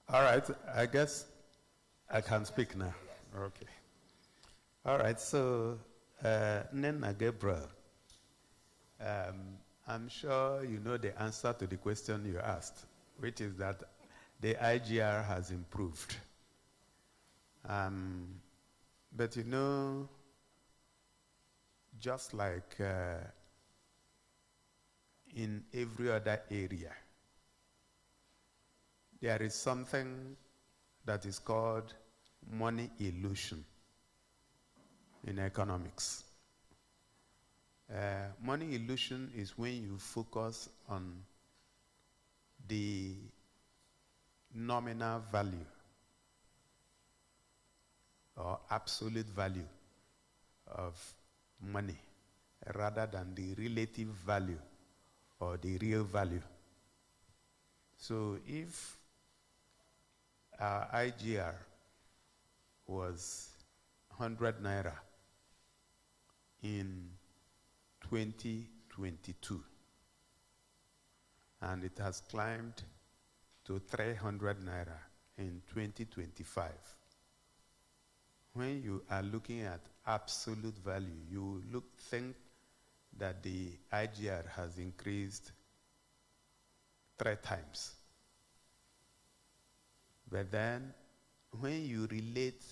All right, I guess I can speak now. Okay. All right, so Nena Gabriel, I'm sure you know the answer to the question you asked, which is that the IGR has improved. But you know, just like in every other area, there is something that is called money illusion in economics. Money illusion is when you focus on the nominal value or absolute value of money rather than the relative value or the real value. So if our IGR was 100 naira in 2022 and it has climbed to 300 naira in 2025, when you are looking at absolute value, you think that the IGR has increased 3 times. But then, when you relate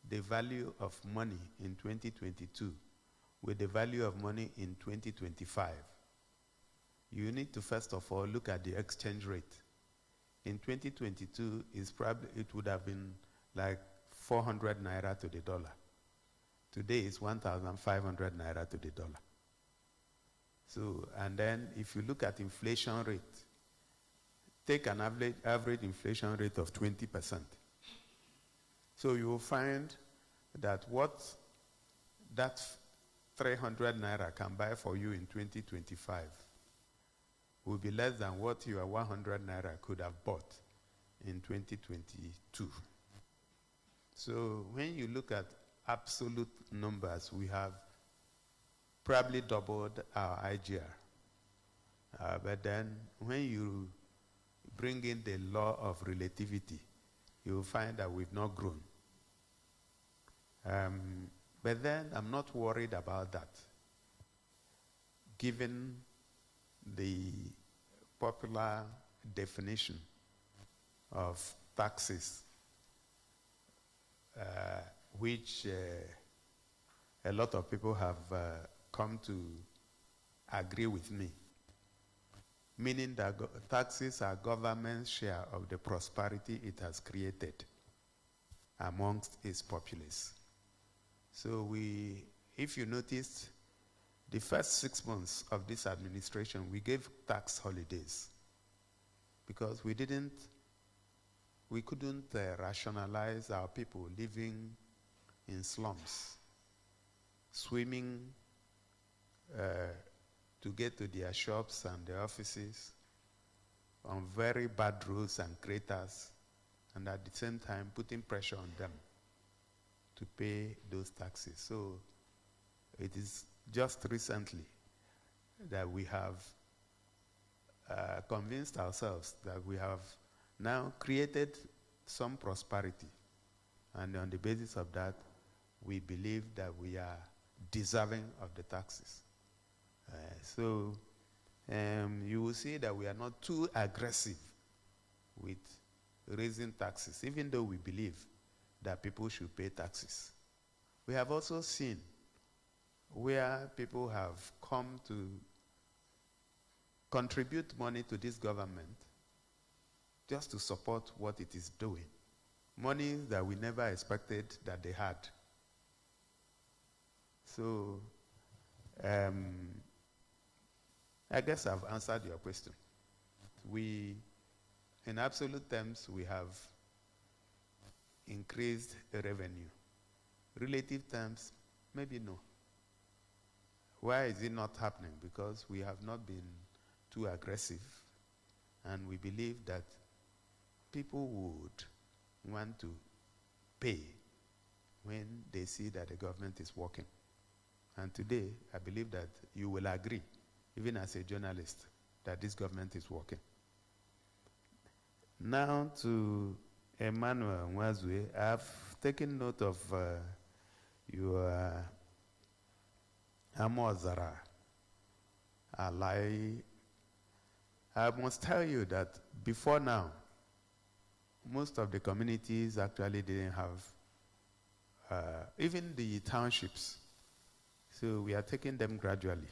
the value of money in 2022 with the value of money in 2025, you need to first of all look at the exchange rate. In 2022, it would have been like 400 naira to the dollar. Today it's 1,500 naira to the dollar. So, and then if you look at inflation rate, take an average inflation rate of 20%. So you will find that what that 300 naira can buy for you in 2025 will be less than what your 100 naira could have bought in 2022. So when you look at absolute numbers, we have probably doubled our IGR. But then when you bring in the law of relativity, you'll find that we've not grown. But then I'm not worried about that, given the popular definition of taxes, which a lot of people have come to agree with me, meaning that taxes are government's share of the prosperity it has created amongst its populace. So if you noticed, the first 6 months of this administration, we gave tax holidays because we couldn't rationalize our people living in slums, swimming to get to their shops and their offices on very bad roads and craters, and at the same time putting pressure on them to pay those taxes. So it is just recently that we have convinced ourselves that we have now created some prosperity, and on the basis of that, we believe that we are deserving of the taxes. So you will see that we are not too aggressive with raising taxes, even though we believe that people should pay taxes. We have also seen where people have come to contribute money to this government just to support what it is doing. Money that we never expected that they had. So, I guess I've answered your question. In absolute terms, we have increased revenue. Relative terms, maybe no. Why is it not happening? Because we have not been too aggressive, and we believe that people would want to pay when they see that the government is working. And today, I believe that you will agree, even as a journalist, that this government is working. Now to Emmanuel Mwazwe, I've taken note of your Amozara ally. I must tell you that before now, most of the communities actually didn't have even the townships. So we are taking them gradually.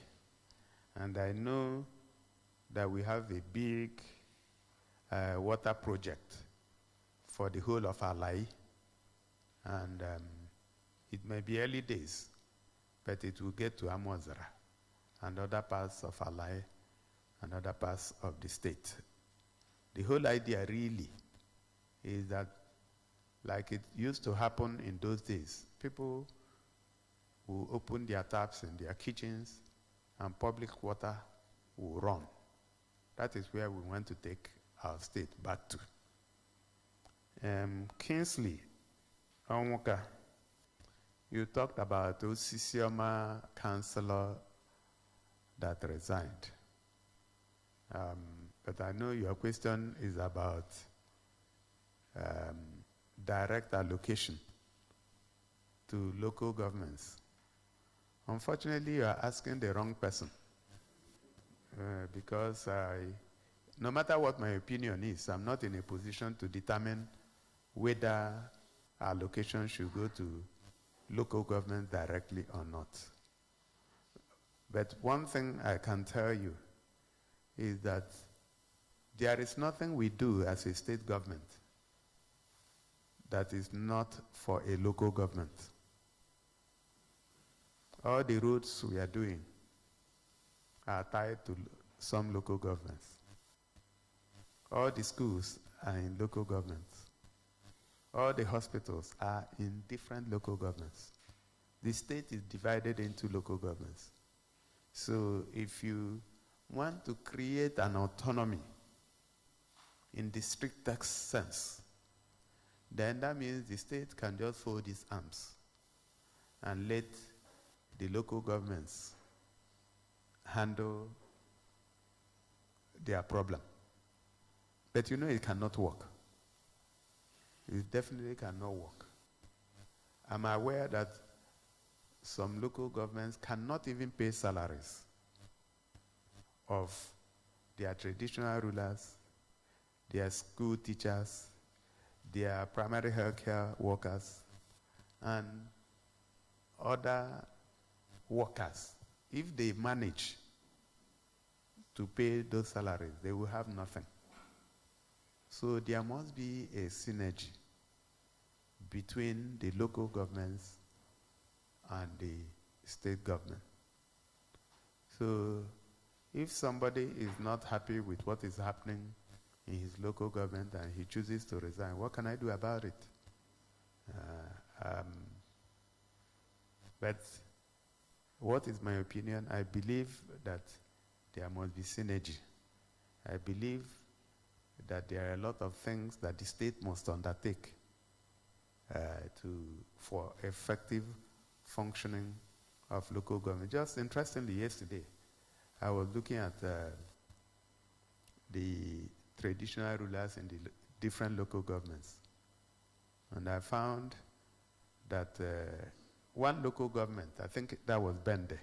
And I know that we have a big water project for the whole of Alai. And it may be early days, but it will get to Amwazara and other parts of Alai and other parts of the state. The whole idea really is that, like it used to happen in those days, people will open their taps in their kitchens and public water will run. That is where we want to take our state back to. Kingsley Onwuka, you talked about the Osisioma councillor that resigned. But I know your question is about direct allocation to local governments. Unfortunately, you are asking the wrong person. Because no matter what my opinion is, I'm not in a position to determine whether allocation should go to local government directly or not. But one thing I can tell you is that there is nothing we do as a state government that is not for a local government. All the roads we are doing are tied to some local governments. All the schools are in local governments. All the hospitals are in different local governments. The state is divided into local governments. So if you want to create an autonomy in the strictest sense, then that means the state can just fold its arms and let the local governments handle their problem. But you know it cannot work. It definitely cannot work. I'm aware that some local governments cannot even pay salaries of their traditional rulers, their school teachers, their primary health care workers, and other workers. If they manage to pay those salaries, they will have nothing. So there must be a synergy between the local governments and the state government. So if somebody is not happy with what is happening in his local government and he chooses to resign, what can I do about it? But what is my opinion? I believe that there must be synergy. I believe that there are a lot of things that the state must undertake for effective functioning of local government. Just interestingly, yesterday, I was looking at the traditional rulers in the different local governments. And I found that one local government, I think that was Bende,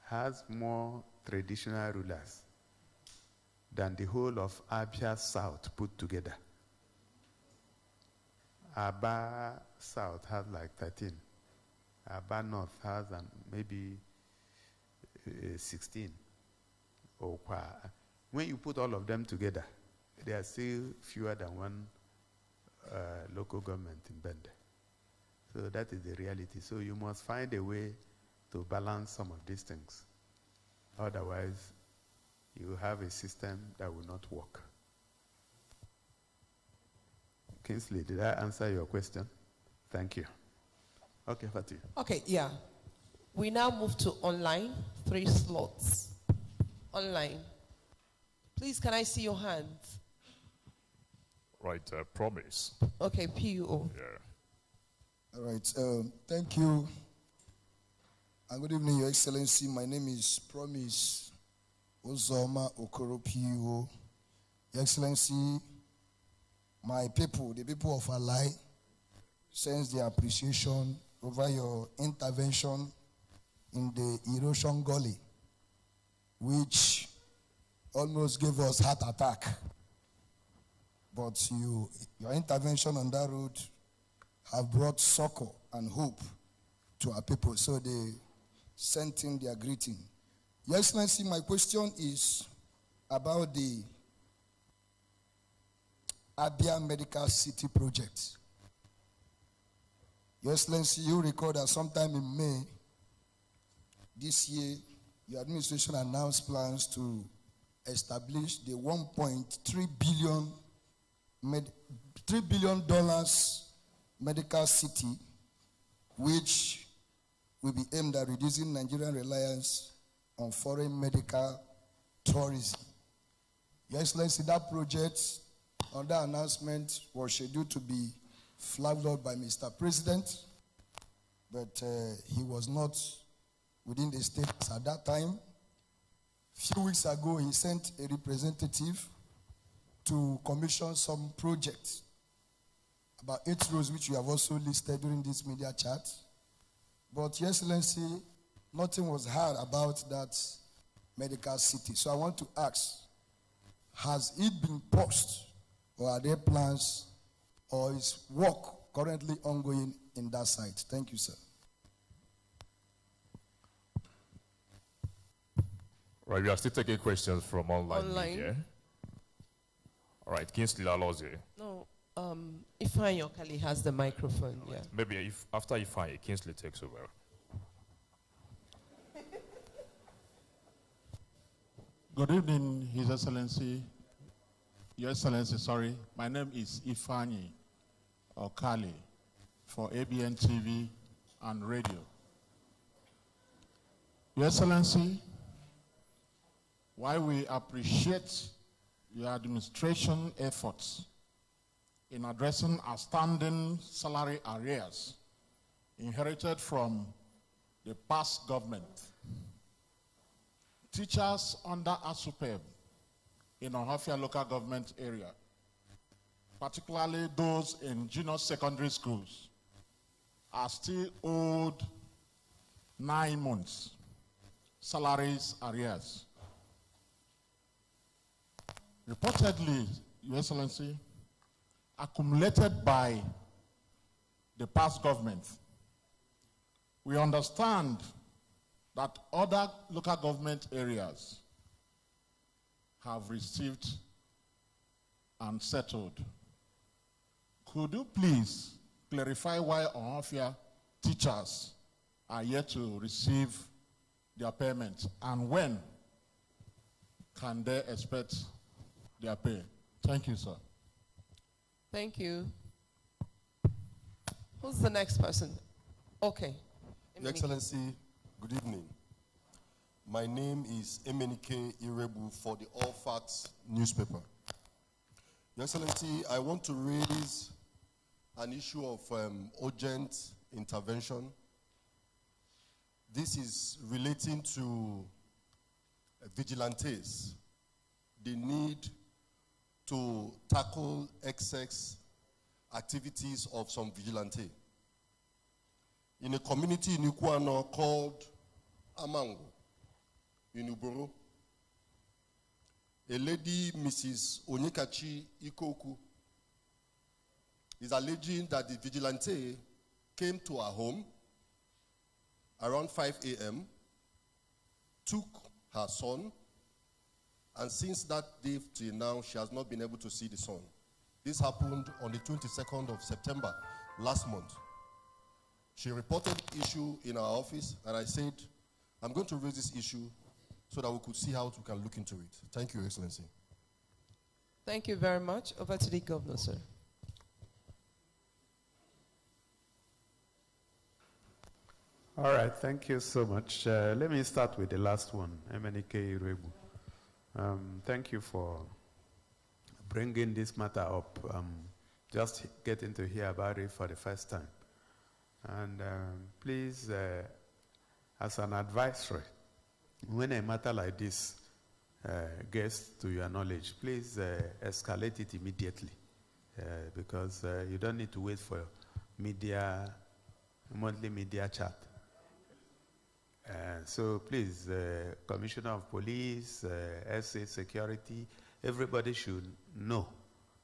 has more traditional rulers than the whole of Abians South put together. Aba South has like 13. Aba North has maybe 16. When you put all of them together, there are still fewer than one local government in Bende. So that is the reality. So you must find a way to balance some of these things. Otherwise, you have a system that will not work. Kingsley, did I answer your question? Thank you. Okay, Fatih. Okay, yeah. We now move to online, 3 slots. Online. Please, can I see your hands? Right, promise. Okay, PUO. Yeah. All right, thank you. And good evening, Your Excellency. My name is Promise Ozoma Okoro PUO. Your Excellency, my people, the people of Alai, sense their appreciation over your intervention in the erosion gully, which almost gave us heart attack. But your intervention on that road have brought succor and hope to our people. So they sent in their greeting. Your Excellency, my question is about the Abian Medical City project. Your Excellency, you recall that sometime in May this year, your administration announced plans to establish the $1.3 billion $3 billion medical city, which will be aimed at reducing Nigerian reliance on foreign medical tourism. Your Excellency, that project on that announcement was scheduled to be flagged up by Mr. President, but he was not within the states at that time. A few weeks ago, he sent a representative to commission some projects, about 8 rows, which you have also listed during this media chat. But, Your Excellency, nothing was heard about that medical city. So I want to ask, has it been paused, or are there plans, or is work currently ongoing in that site? Thank you, sir. Right, we are still taking questions from online media. All right, Kingsley Laloze. No, Ifeanyi Okali has the microphone. Right. Yeah. Maybe if after Ifeanyi, Kingsley takes over. Good evening, His Excellency. Your Excellency, sorry. My name is Ifeanyi Okali for ABN TV and radio. Your Excellency, while we appreciate your administration efforts in addressing outstanding salary arrears inherited from the past government, teachers under ASUPEB in Ohafia local government area, particularly those in junior secondary schools, are still owed 9 months salaries arrears. Reportedly, Your Excellency, accumulated by the past government, we understand that other local government areas have received and settled. Could you please clarify why Ohafia teachers are yet to receive their payment, and when can they expect their pay? Thank you, sir. Thank you. Who's the next person? Okay. Your Excellency, good evening. My name is Emenike Irebu for the All Facts newspaper. Your Excellency, I want to raise an issue of urgent intervention. This is relating to vigilantes, the need to tackle excess activities of some vigilante. In a community in Ikuano called Amango, in Uboro, a lady, Mrs. Onyekachi Ikoku, is alleging that the vigilante came to her home around 5 a.m., took her son, and since that day till now, she has not been able to see the son. This happened on the 22nd of September last month. She reported the issue in our office, and I said, I'm going to raise this issue so that we could see how we can look into it. Thank you, Your Excellency. Thank you very much. Over to the Governor, sir. All right, thank you so much. Let me start with the last one, Emenike Irebu. Thank you for bringing this matter up. Just getting to hear about it for the first time. And please, as an advisory, when a matter like this gets to your knowledge, please escalate it immediately, because you don't need to wait for monthly media chat. So please, Commissioner of Police, SA Security, everybody should know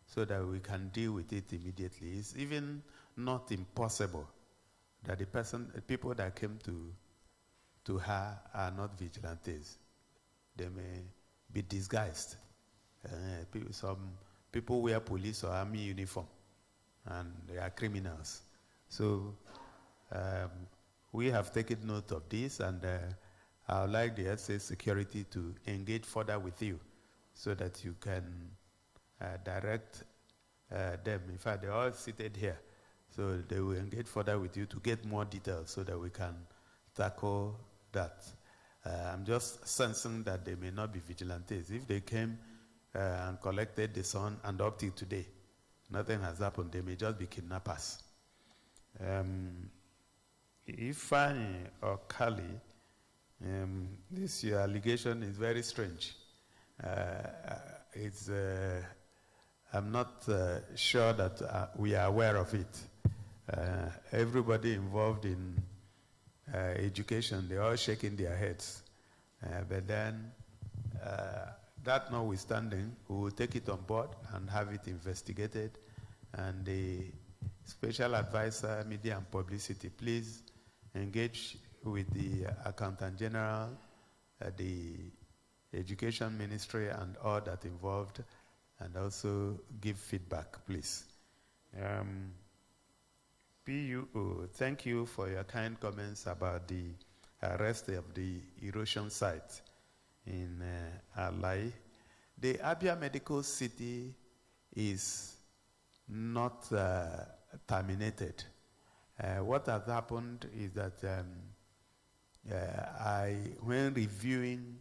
so that we can deal with it immediately. It's even not impossible that the people that came to her are not vigilantes. They may be disguised. Some people wear police or army uniform, and they are criminals. So we have taken note of this, and I would like the SA security to engage further with you so that you can direct them. In fact, they're all seated here. So they will engage further with you to get more details so that we can tackle that. I'm just sensing that they may not be vigilantes. If they came and collected the son and up till today, nothing has happened. They may just be kidnappers. Ifeanyi or Kali, this your allegation is very strange. I'm not sure that we are aware of it. Everybody involved in education, they're all shaking their heads. But then, that notwithstanding, we will take it on board and have it investigated. And the special advisor, media and publicity, please engage with the Accountant General, the Education Ministry, and all that involved, and also give feedback, please. PUO, thank you for your kind comments about the arrest of the erosion site in Alai. The Abia Medical City is not terminated. What has happened is that when reviewing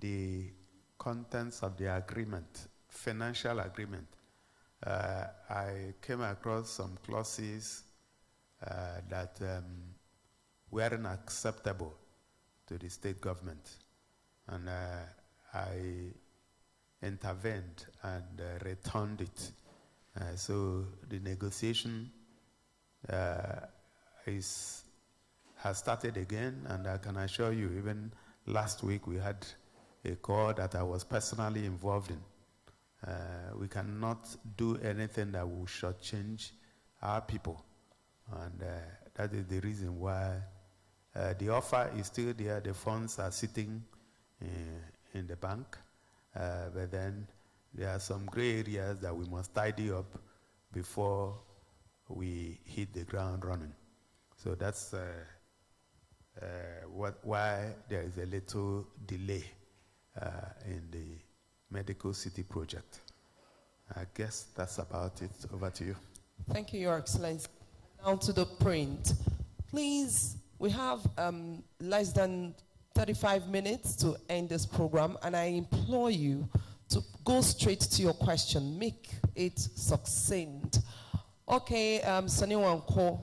the contents of the agreement, financial agreement, I came across some clauses that weren't acceptable to the state government. And I intervened and returned it. So the negotiation has started again, and I can assure you, even last week we had a call that I was personally involved in. We cannot do anything that will shortchange our people. And that is the reason why the offer is still there. The funds are sitting in the bank. But then there are some gray areas that we must tidy up before we hit the ground running. So that's why there is a little delay in the Medical City project. I guess that's about it. Over to you. Thank you, Your Excellency. Now to the print. Please, we have less than 35 minutes to end this program, and I implore you to go straight to your question. Make it succinct. Okay, Sonny Wanko.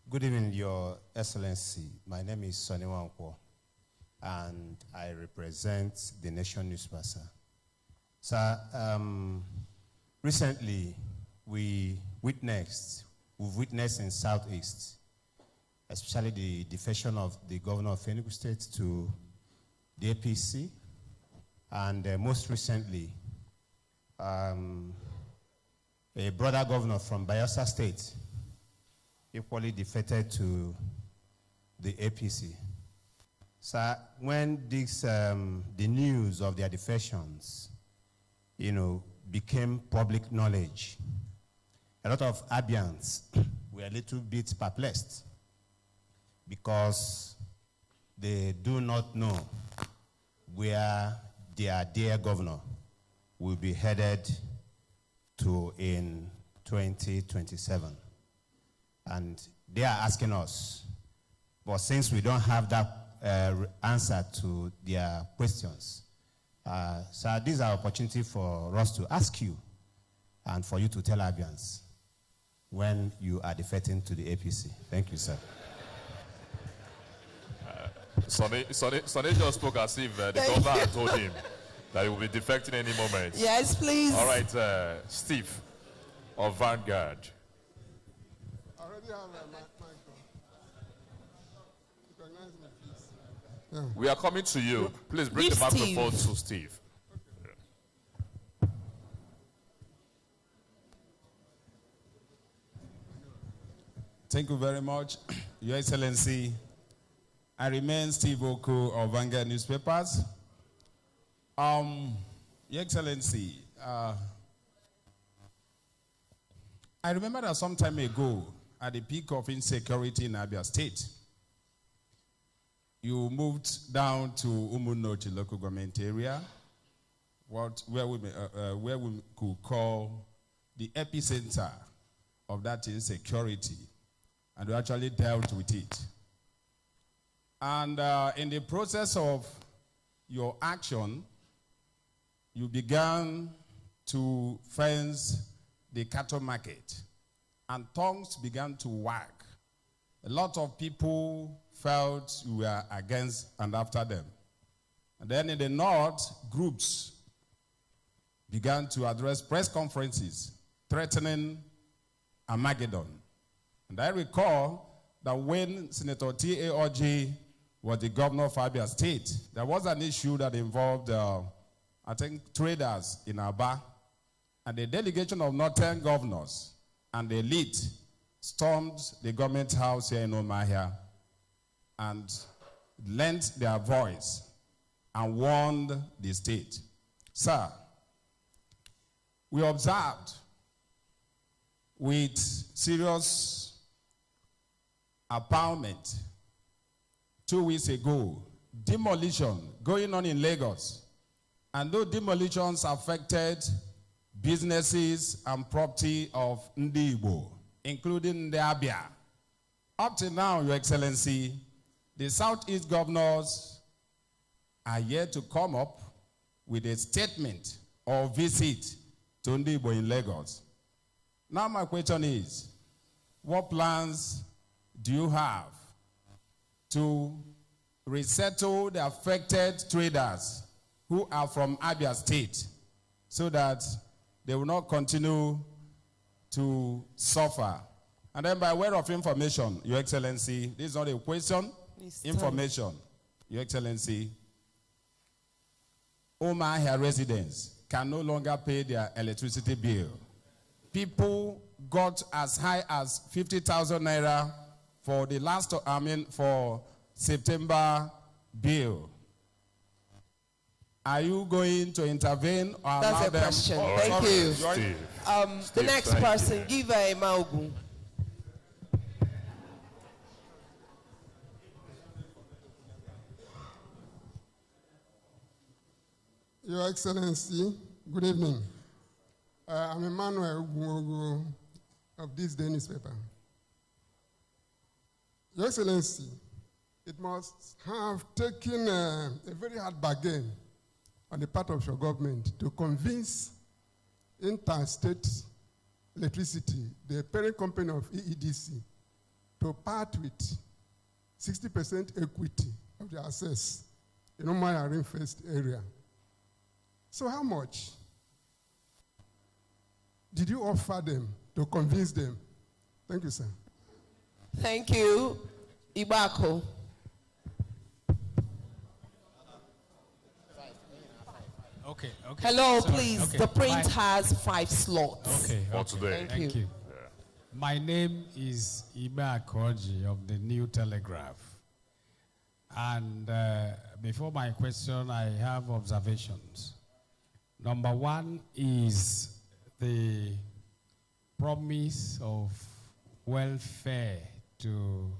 Good evening, Your Excellency. My name is Sonny Wanko, and I represent the Nation Newspaper. Sir, recently we've witnessed in Southeast, especially the defection of the governor of Enugu State to the APC, and most recently, a brother governor from Bayelsa State equally defected to the APC. So when this, the news of their defections, became public knowledge, a lot of Abians were a little bit perplexed because they do not know where their dear governor will be headed to in 2027. And they are asking us, but since we don't have that answer to their questions, so this is our opportunity for us to ask you and for you to tell Abians when you are defecting to the APC. Thank you, sir. Sonny just spoke as if the governor had told him that he will be defecting any moment. Yes, please. All right, Steve of Vanguard. I already have a mic on. Recognize me, please. Yeah. We are coming to you. Please bring the microphone to Steve. Thank you very much, Your Excellency. I remain Steve Oko of Vanguard Newspapers. Your Excellency, I remember that some time ago, at the peak of insecurity in Abia State, you moved down to Umunochi local government area, where we could call the epicenter of that insecurity, and we actually dealt with it. And in the process of your action, you began to fence the cattle market, and tongues began to wag. A lot of people felt you were against and after them. And then in the north, groups began to address press conferences threatening Armageddon. And I recall that when Senator T.A. Oji was the governor of Abia State, there was an issue that involved, I think, traders in Aba, and the delegation of northern governors and the elite stormed the government house here in Omahia and lent their voice and warned the state. Sir, we observed with serious appallment 2 weeks ago, demolition going on in Lagos. And those demolitions affected businesses and property of Ndi Igbo, including the Abia. Up to now, Your Excellency, the Southeast governors are yet to come up with a statement or visit to Ndi Igbo in Lagos. Now my question is, what plans do you have to resettle the affected traders who are from Abia State so that they will not continue to suffer? And then by way of information, Your Excellency, this is not a question, information, Your Excellency, Omahia residents can no longer pay their electricity bill. People got as high as 50,000 naira for the last, for September bill. Are you going to intervene or That's allow a them? question. Thank you. The next person, give her a Maugu. Your Excellency, good evening. I'm Emmanuel Ugumogu of this day newspaper. Your Excellency, it must have taken a very hard bargain on the part of your government to convince Interstate Electricity, the parent company of EEDC, to part with 60% equity of the assets in Omahia Rainforest area. So how much did you offer them to convince them? Thank you, sir. Thank you. Ibako. Okay. Hello, Sorry. please. Okay. The print has 5 slots. Okay. For today. Thank you. My name is Iba Akoji of the New Telegraph. And before my question, I have observations. Number one is the promise of welfare to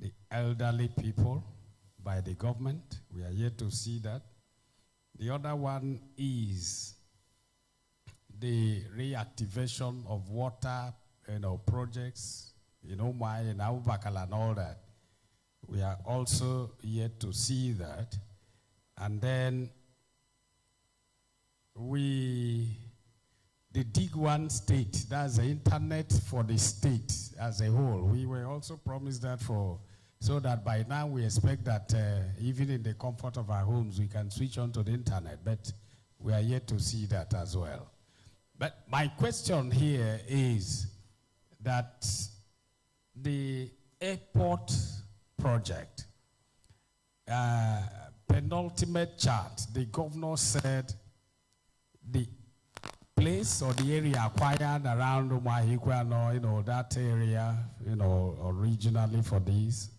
the elderly people by the government. We are yet to see that. The other one is the reactivation of water, projects, Omahia and Abubakar and all that. We are also yet to see that. And then the Dig One state, that's the internet for the state as a whole. We were also promised that so that by now we expect that even in the comfort of our homes, we can switch on to the internet, but we are yet to see that as well. But my question here is that the airport project, penultimate chart, the governor said the place or the area acquired around Umuahia, that area, originally for this,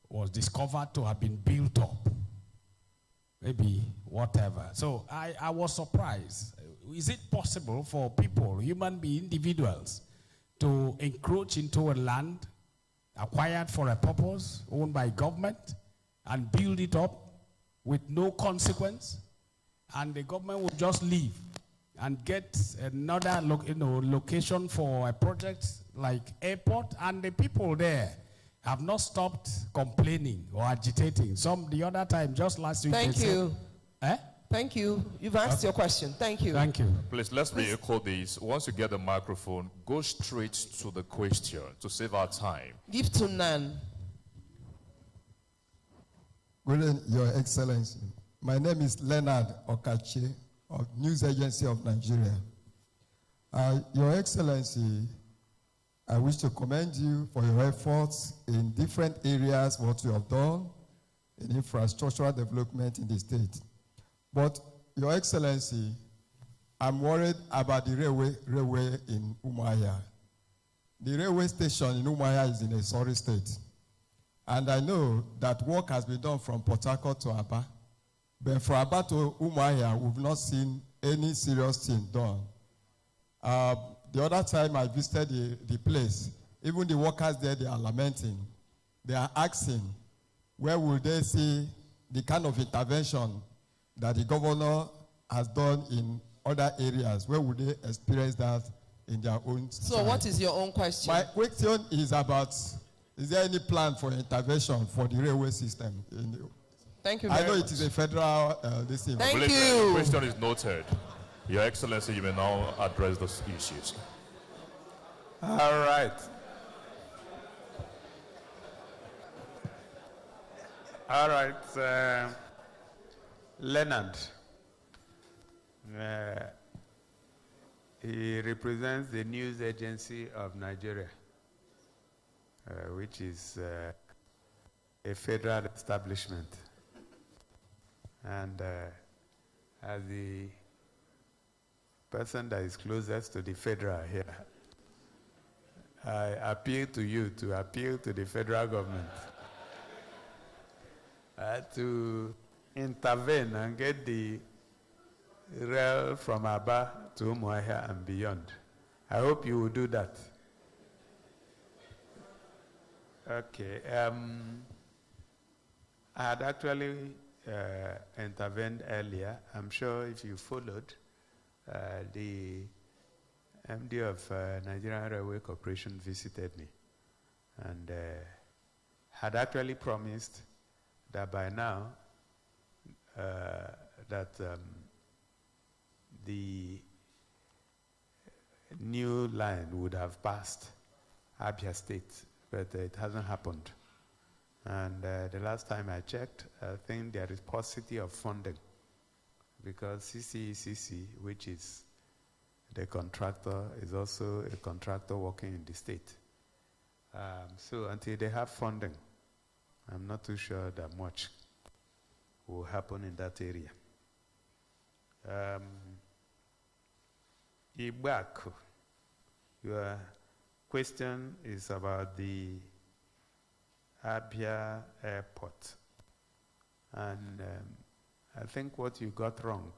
was discovered to have been built up. Maybe whatever. So I was surprised. Is it possible for people, human beings, individuals, to encroach into a land acquired for a purpose, owned by government, and build it up with no consequence, and the government will just leave and get another location for a project like airport, and the people there have not stopped complaining or agitating. The other time, just last week. Thank you. Thank you. You've asked your question. Thank you. Thank you. Please, let's re-echo this. Once you get the microphone, go straight to the question to save our time. Give to Nan. Good evening, Your Excellency. My name is Leonard Okache of News Agency of Nigeria. Your Excellency, I wish to commend you for your efforts in different areas, what you have done in infrastructural development in the state. But, Your Excellency, I'm worried about the railway in Umuahia. The railway station in Umuahia is in a sorry state. And I know that work has been done from Port Harcourt to Aba. But from Aba to Umuahia, we've not seen any serious thing done. The other time I visited the place, even the workers there, they are lamenting. They are asking, where will they see the kind of intervention that the governor has done in other areas? Where would they experience that in their own So side? what is your own question? My question is about, is there any plan for intervention for the railway system? Thank you very I know much. it is a federal thing. Thank you. The question is noted. Your Excellency, you may now address those issues. All right. All right. Leonard. He represents the News Agency of Nigeria, which is a federal establishment. And as the person that is closest to the federal here, I appeal to you to appeal to the federal government to intervene and get the rail from Aba to Umuahia and beyond. I hope you will do that. Okay. I had actually intervened earlier. I'm sure if you followed, the MD of Nigerian Railway Corporation visited me and had actually promised that by now the new line would have passed Abia State, but it hasn't happened. And the last time I checked, I think there is paucity of funding because CCECC, which is the contractor, is also a contractor working in the state. So until they have funding, I'm not too sure that much will happen in that area. Ibak, your question is about the Abia Airport. And I think what you got wrong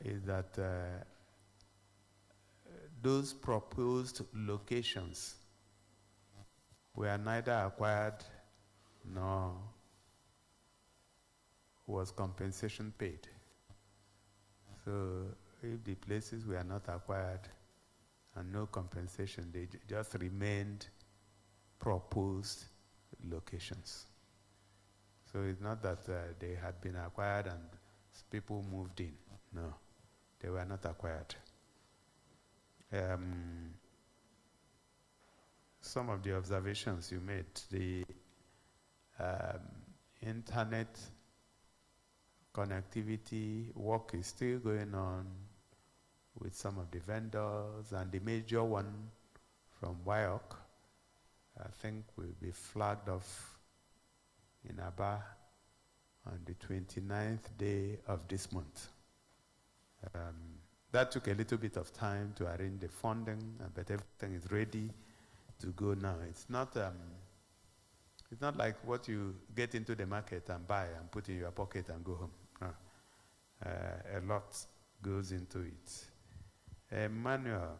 is that those proposed locations were neither acquired nor was compensation paid. So if the places were not acquired and no compensation, they just remained proposed locations. So it's not that they had been acquired and people moved in. No, they were not acquired. Some of the observations you made, the internet connectivity work is still going on with some of the vendors, and the major one from WIOC, I think, will be flagged off in Aba on the 29th day of this month. that took a little bit of time to arrange the funding, but everything is ready to go now. It's not like what you get into the market and buy and put in your pocket and go home. No. A lot goes into it. Emmanuel,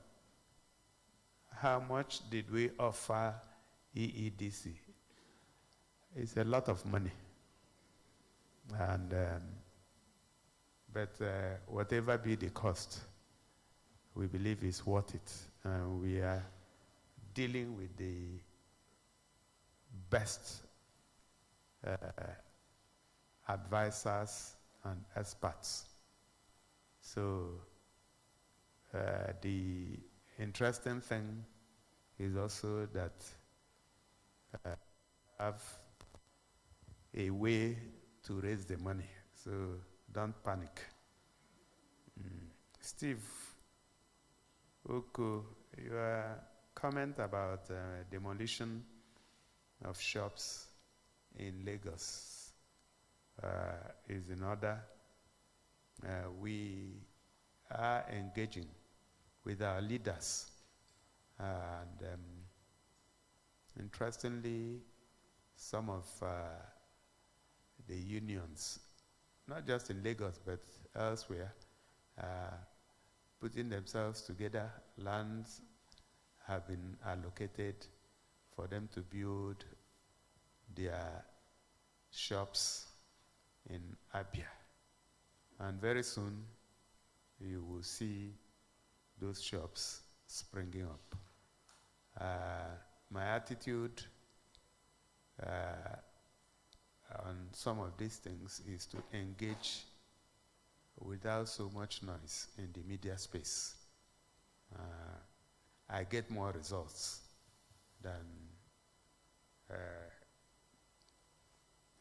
how much did we offer EEDC? It's a lot of money. And but whatever be the cost, we believe is worth it. We are dealing with the best advisors and experts. So the interesting thing is also that have a way to raise the money. So don't panic. Steve Oko, your comment about demolition of shops in Lagos is in order. We are engaging with our leaders, and interestingly, some of the unions, not just in Lagos but elsewhere, putting themselves together. Lands have been allocated for them to build their shops in Abia. And very soon, you will see those shops springing up. My attitude on some of these things is to engage without so much noise in the media space. I get more results than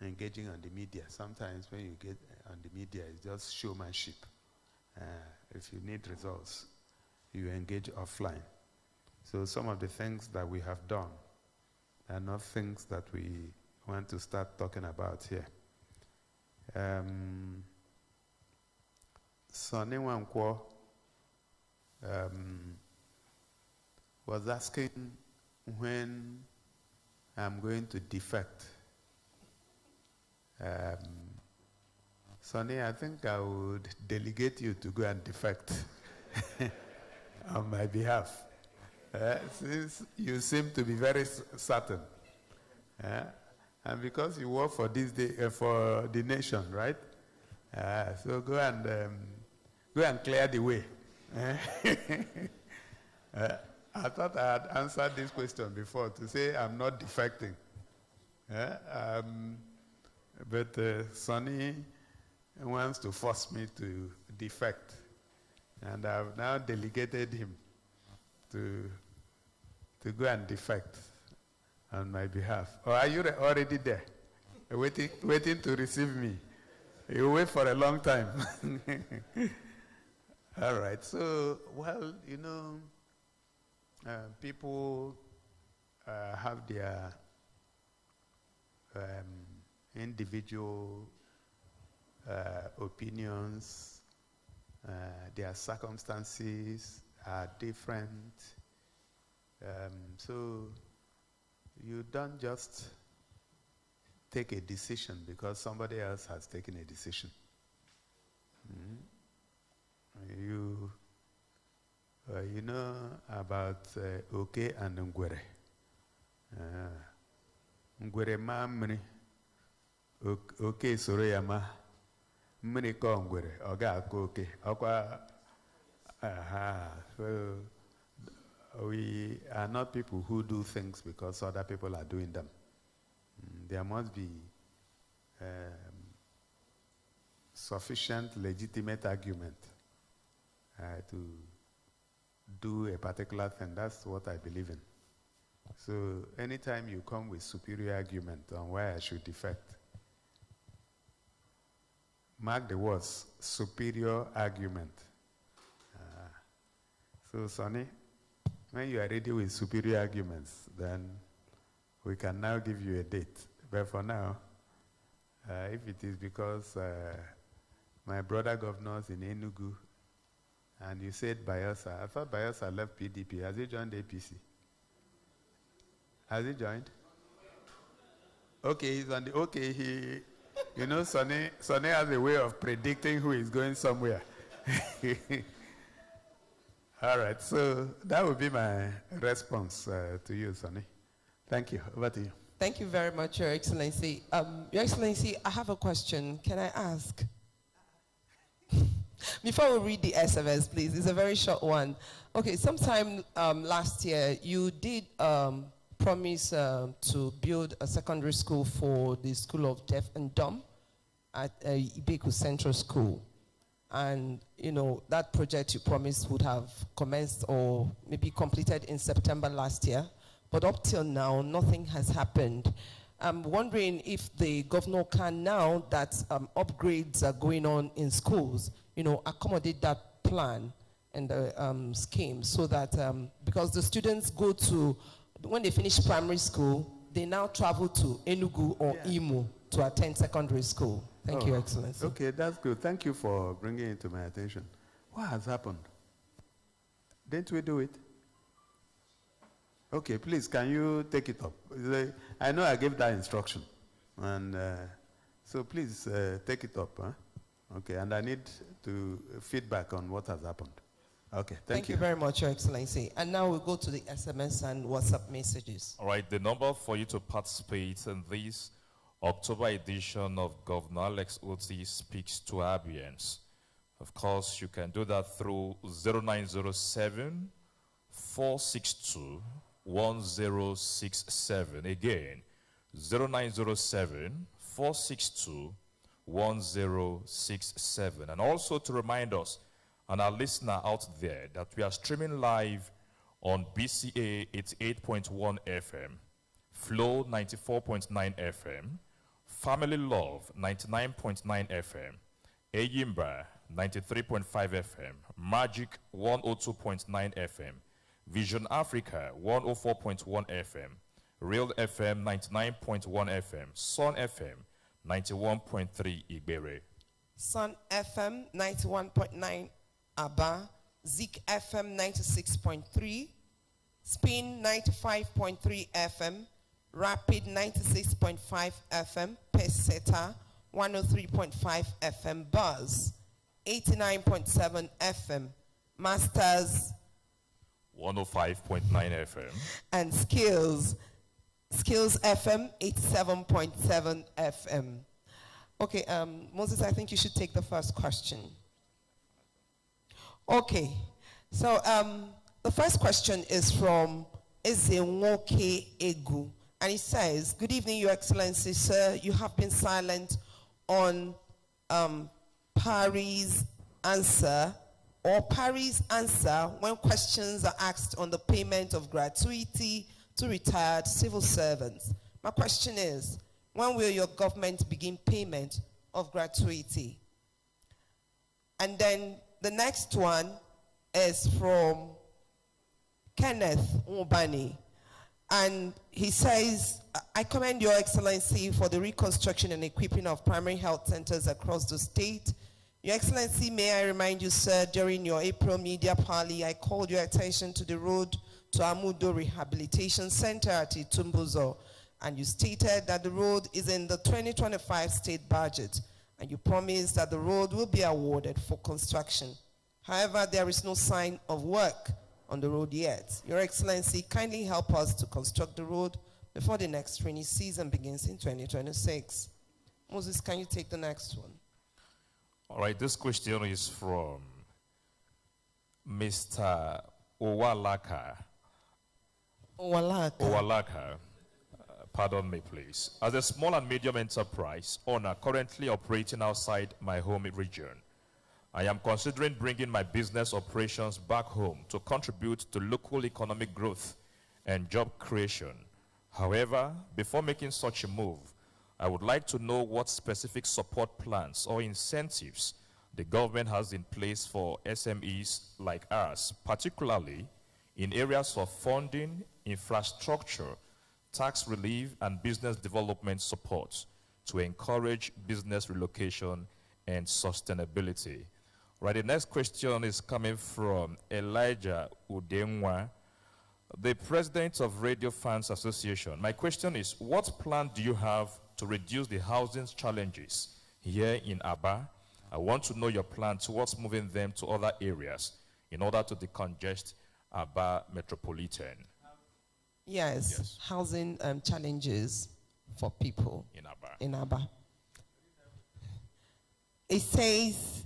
engaging on the media. Sometimes when you get on the media, it's just showmanship. If you need results, you engage offline. So some of the things that we have done are not things that we want to start talking about here. Sonny Wankwo was asking when I'm going to defect. Sonny, I think I would delegate you to go and defect on my behalf. Since you seem to be very certain. And because you work for this day, for the nation, right? So go and clear the way. I thought I had answered this question before to say I'm not defecting. But Sonny wants to force me to defect. And I've now delegated him to go and defect on my behalf. Or are you already there? Waiting to receive me? You wait for a long time. All right. So, well, you know, people have their individual opinions. Their circumstances are different. So you don't just take a decision because somebody else has taken a decision. You know about Oke and Ngwere. Ngwere ma mmiri, Oke soro ya ma mmiri ko Ngwere, ọ ga-akọ Oke. Ọkwa so we are not people who do things because other people are doing them. There must be sufficient legitimate argument to do a particular thing. That's what I believe in. So anytime you come with superior argument on why I should defect, mark the words, superior argument. So Sonny, when you are ready with superior arguments, then we can now give you a date. But for now, if it is because my brother governors in Enugu And you said Bayelsa. I thought Bayelsa left PDP. Has he joined APC? Has he joined? Okay, he's on the, okay, you know, Sonny has a way of predicting who is going somewhere. All right, so that would be my response to you, Sonny. Thank you. Over to you. Thank you very much, Your Excellency. Your Excellency, I have a question. Can I ask? Before we read the SMS, please, it's a very short one. Okay, sometime last year, you did promise to build a secondary school for the School of Deaf and Dumb at Ibeku Central School. And, you know, that project you promised would have commenced or maybe completed in September last year. But up till now, nothing has happened. I'm wondering if the governor can, now that upgrades are going on in schools, you know, accommodate that plan and the scheme so that, because the students go to, when they finish primary school, they now travel to Enugu or Imo to attend secondary school. Thank you, Excellency. Okay, that's good. Thank you for bringing it to my attention. What has happened? Didn't we do it? Okay, please, can you take it up? I know I gave that instruction. And so please take it up. Huh? Okay, and I need to feedback on what has happened. Okay, thank you. Thank you very much, Your Excellency. And now we'll go to the SMS and WhatsApp messages. All right, the number for you to participate in this October edition of Governor Alex Otti Speaks to Abians. Of course, you can do that through 0907 462 1067. Again, 0907 462 1067. And also to remind us and our listener out there that we are streaming live on BCA 88.1 FM, Flow 94.9 FM, Family Love 99.9 FM, Ayimba 93.5 FM, Magic 102.9 FM, Vision Africa 104.1 FM, Real FM 99.1 FM, Sun FM 91.3 Igbere. Sun FM 91.9 Aba, Zik FM 96.3, Spin 95.3 FM, Rapid 96.5 FM, Peseta 103.5 FM, Buzz 89.7 FM, Masters 105.9 FM, and Skills FM 87.7 FM. Okay, Moses, I think you should take the first question. Okay, so the first question is from Ezenwoke Egu, and it says, "Good evening, Your Excellency, sir. You have been silent on Pari's answer when questions are asked on the payment of gratuity to retired civil servants. My question is, when will your government begin payment of gratuity?" And then the next one is from Kenneth Ubani. And he says, "I commend Your Excellency for the reconstruction and equipping of primary health centers across the state. Your Excellency, may I remind you, sir, during your April media parley, I called your attention to the road to Amudo Rehabilitation Center at Itumbuzo, and you stated that the road is in the 2025 state budget, and you promised that the road will be awarded for construction. However, there is no sign of work on the road yet. Your Excellency, kindly help us to construct the road before the next rainy season begins in 2026. Moses, can you take the next one? All right, this question is from Mr. Owalaka. Owalaka. Pardon me, please. As a small and medium enterprise owner currently operating outside my home region, I am considering bringing my business operations back home to contribute to local economic growth and job creation. However, before making such a move, I would like to know what specific support plans or incentives the government has in place for SMEs like ours, particularly in areas of funding, infrastructure, tax relief, and business development support to encourage business relocation and sustainability. Right, the next question is coming from Elijah Udenwa, the president of Radio Fans Association. My question is, what plan do you have to reduce the housing challenges here in Aba? I want to know your plan towards moving them to other areas in order to decongest Aba Metropolitan. Yes. Housing challenges for people in Aba. It says,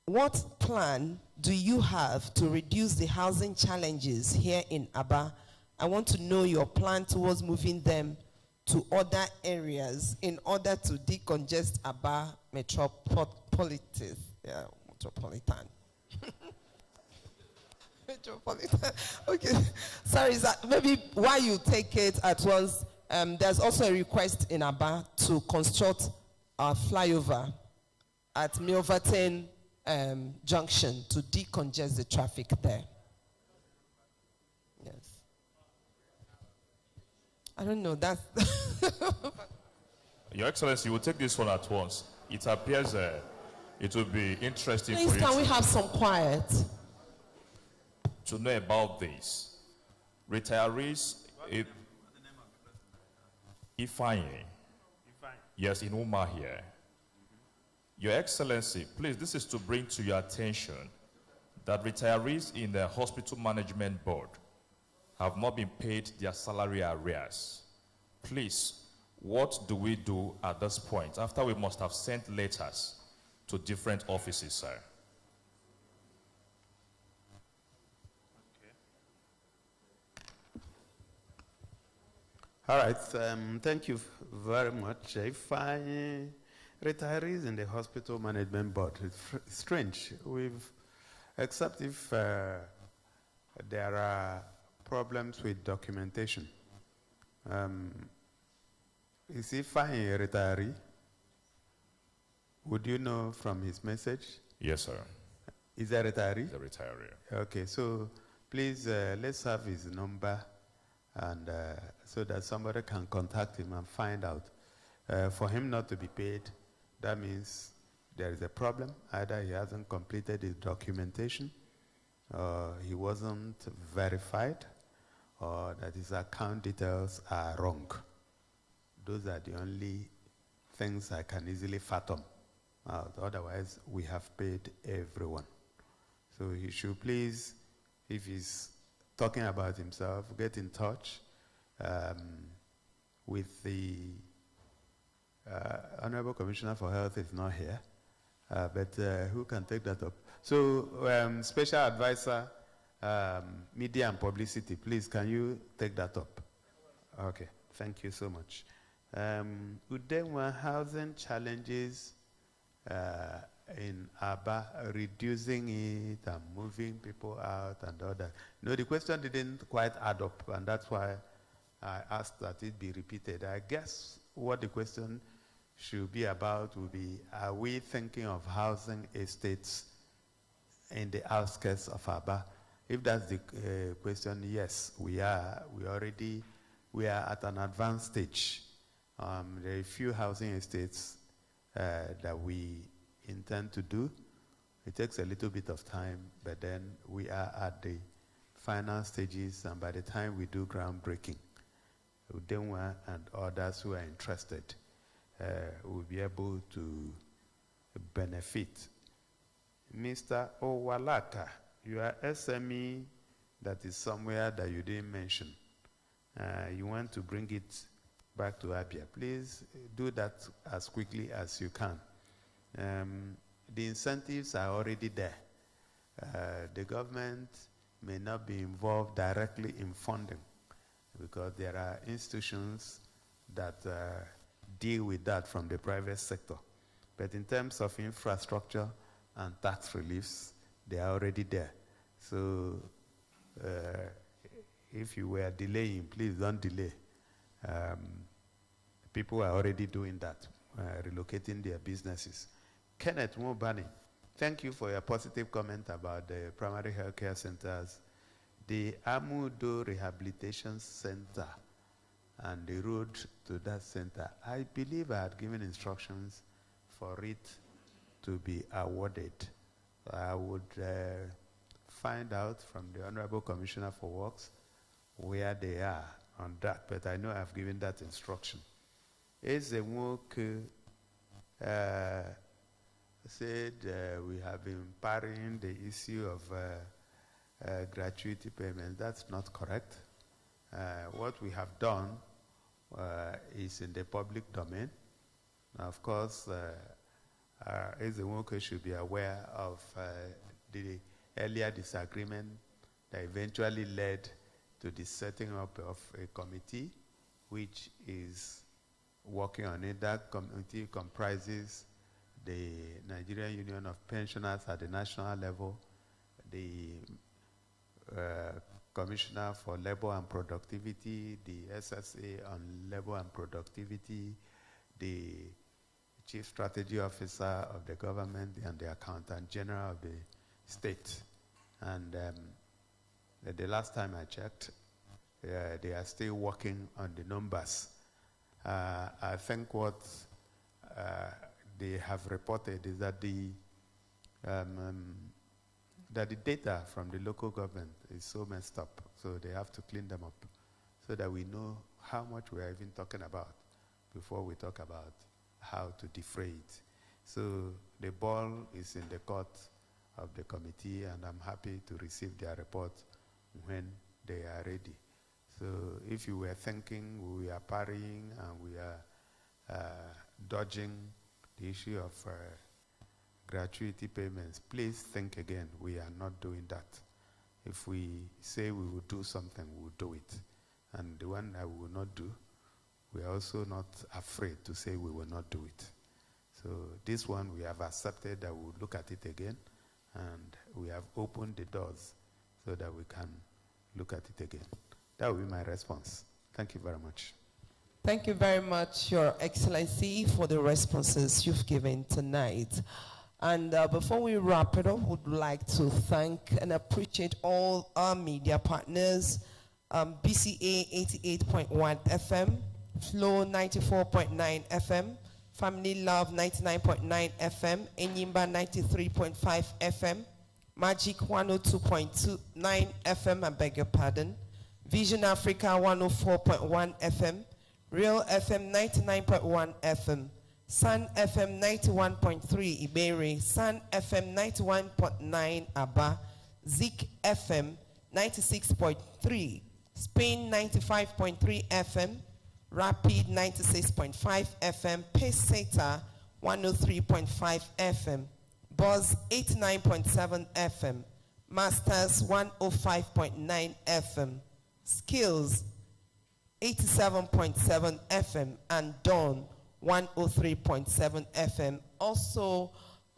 what plan do you have to reduce the housing challenges here in Aba? I want to know your plan towards moving them to other areas in order to decongest Aba metropolitan. Yeah, metropolitan. Metropolitan. Okay. Sorry, is that maybe while you take it at once, there's also a request in Aba to construct a flyover at Milverton Junction to decongest the traffic there. Yes. I don't know. That's Your Excellency, we'll take this one at once. It appears it will be interesting Please, for you can we have some quiet? To know about this. Retirees, Ifeanyi. Yes, in Uma here. Your Excellency, please, this is to bring to your attention that retirees in the Hospital Management Board have not been paid their salary arrears. Please, what do we do at this point after we must have sent letters to different offices, sir? All right, thank you very much. If retirees in the Hospital Management Board, it's strange. Except if there are problems with documentation. Is he fine a retiree? Would you know from his message? Yes, sir. Is he a retiree? He's a retiree. Okay, so please let's have his number, and so that somebody can contact him and find out. For him not to be paid, that means there is a problem. Either he hasn't completed his documentation, or he wasn't verified, or that his account details are wrong. Those are the only things I can easily fathom out. Otherwise, we have paid everyone. So he should please, if he's talking about himself, get in touch with the Honorable Commissioner for Health is not here, but who can take that up? So, Special Advisor, Media and Publicity, please, can you take that up? Okay, thank you so much. Udenwa, housing challenges in Aba, reducing it and moving people out and all that. No, the question didn't quite add up, and that's why I asked that it be repeated. I guess what the question should be about would be, are we thinking of housing estates in the outskirts of Aba? If that's the question, yes, we are. We are at an advanced stage. There are a few housing estates that we intend to do. It takes a little bit of time, but then we are at the final stages, and by the time we do groundbreaking, Udenwa and others who are interested will be able to benefit. Mr. Owalaka, your SME that is somewhere that you didn't mention, you want to bring it back to Abia. Please do that as quickly as you can. The incentives are already there. The government may not be involved directly in funding because there are institutions that deal with that from the private sector. But in terms of infrastructure and tax reliefs, they are already there. So if you were delaying, please don't delay. People are already doing that, relocating their businesses. Kenneth Mubani, thank you for your positive comment about the primary health care centers. The Amudo Rehabilitation Center and the road to that center, I believe I had given instructions for it to be awarded. I would find out from the Honorable Commissioner for Works where they are on that, but I know I've given that instruction. Ezewoke said we have been parrying the issue of gratuity payment. That's not correct. What we have done is in the public domain. Now, of course, Ezewoke should be aware of the earlier disagreement that eventually led to the setting up of a committee which is working on it. That committee comprises the Nigerian Union of Pensioners at the national level, the Commissioner for Labor and Productivity, the SSA on Labor and Productivity, the Chief Strategy Officer of the government, and the Accountant General of the state. And the last time I checked, they are still working on the numbers. I think what they have reported is that the data from the local government is so messed up, so they have to clean them up so that we know how much we are even talking about before we talk about how to defray it. So the ball is in the court of the committee, and I'm happy to receive their report when they are ready. So if you were thinking we are parrying and we are dodging the issue of gratuity payments, please think again. We are not doing that. If we say we will do something, we will do it. And the one that we will not do, we are also not afraid to say we will not do it. So this one we have accepted that we will look at it again, and we have opened the doors so that we can look at it again. That will be my response. Thank you very much. Thank you very much, Your Excellency, for the responses you've given tonight. And before we wrap it up, would like to thank and appreciate all our media partners, BCA 88.1 FM, Flow 94.9 FM, Family Love 99.9 FM, Enyimba 93.5 FM, Magic 102.29 FM, I beg your pardon, Vision Africa 104.1 FM, Real FM 99.1 FM, Sun FM 91.3 Iberi, Sun FM 91.9 Aba, Zik FM 96.3, Spain 95.3 FM, Rapid 96.5 FM, Peseta 103.5 FM, Buzz 89.7 FM, Masters 105.9 FM, Skills 87.7 FM, and Dawn 103.7 FM. Also,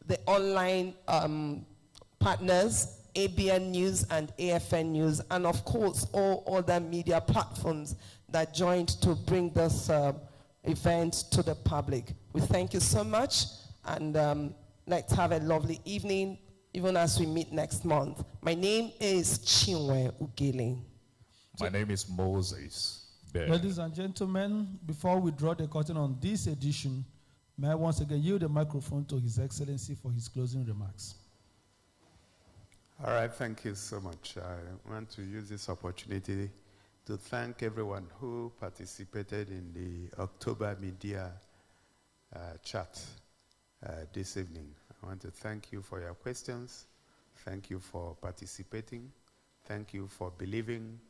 the online partners, Abian News and AFN News, and of course, all other media platforms that joined to bring this event to the public. We thank you so much, and let's have a lovely evening, even as we meet next month. My name is Chinwe Ugele. My name is Moses. Ladies and gentlemen, before we draw the curtain on this edition, may I once again yield the microphone to His Excellency for his closing remarks. All right, thank you so much. I want to use this opportunity to thank everyone who participated in the October media chat this evening. I want to thank you for your questions. Thank you for participating. Thank you for believing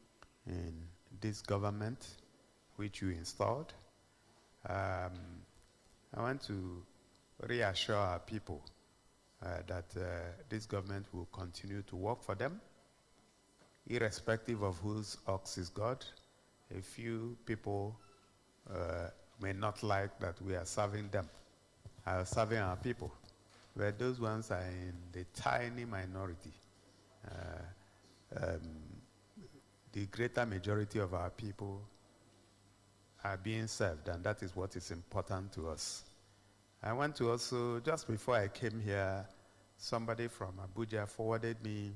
in this government which you installed. I want to reassure our people that this government will continue to work for them, irrespective of whose ox is God. A few people may not like that we are serving them, serving our people, but those ones are in the tiny minority. The greater majority of our people are being served, and that is what is important to us. I want to also, just before I came here, somebody from Abuja forwarded me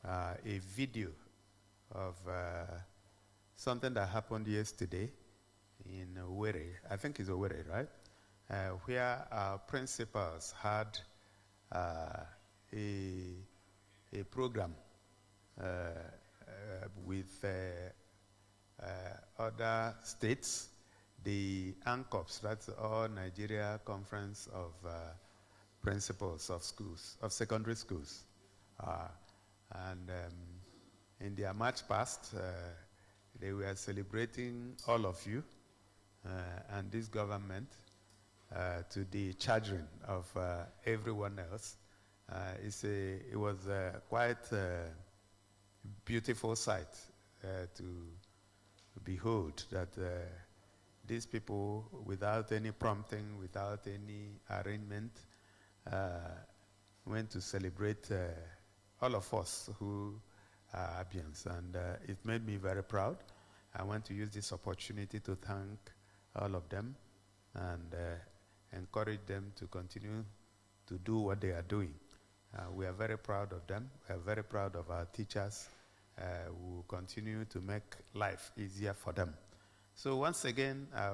a video of something that happened yesterday in Owerri. I think it's Owerri, right? where our principals had a program with other states, the ANCOPS, that's All Nigeria Conference of Principals of Schools, of Secondary Schools. And in their march past, they were celebrating all of you and this government to the charging of everyone else. It was quite a beautiful sight to behold that these people, without any prompting, without any arrangement, went to celebrate all of us who are Abians. And it made me very proud. I want to use this opportunity to thank all of them and encourage them to continue to do what they are doing. We are very proud of them. We are very proud of our teachers. We will continue to make life easier for them. So once again, I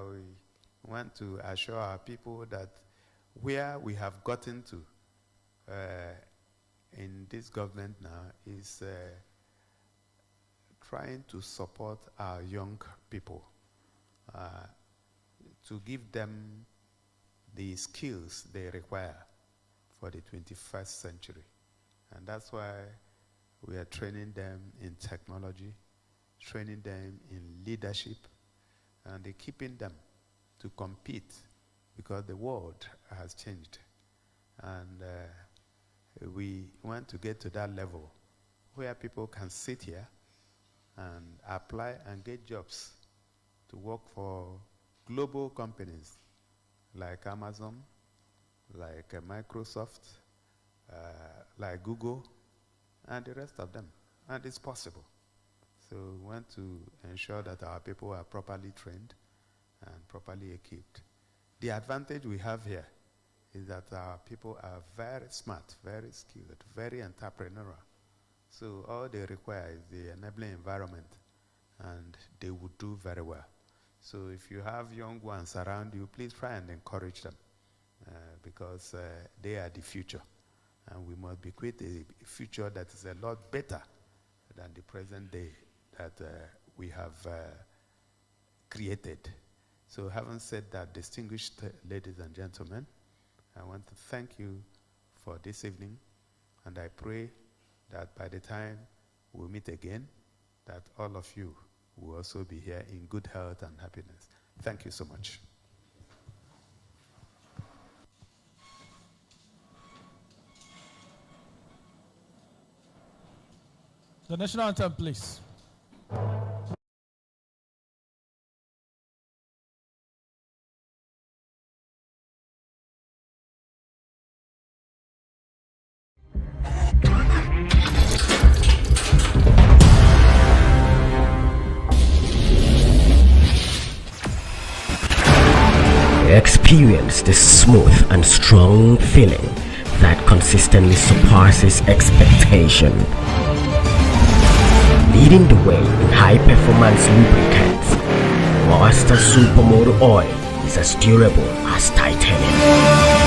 want to assure our people that where we have gotten to in this government now is trying to support our young people, to give them the skills they require for the 21st century. And that's why we are training them in technology, training them in leadership, and keeping them to compete because the world has changed. And we want to get to that level where people can sit here and apply and get jobs to work for global companies like Amazon, like Microsoft, like Google, and the rest of them. And it's possible. So we want to ensure that our people are properly trained and properly equipped. The advantage we have here is that our people are very smart, very skilled, very entrepreneurial. So all they require is the enabling environment, and they would do very well. So if you have young ones around you, please try and encourage them because they are the future. And we must create a future that is a lot better than the present day that we have created. So having said that, distinguished ladies and gentlemen, I want to thank you for this evening, and I pray that by the time we meet again, that all of you will also be here in good health and happiness. Thank you so much. The national anthem, please. Experience the smooth and strong feeling that consistently surpasses expectation. Leading the way in high-performance lubricants, Master Supermoto Oil is as durable as titanium.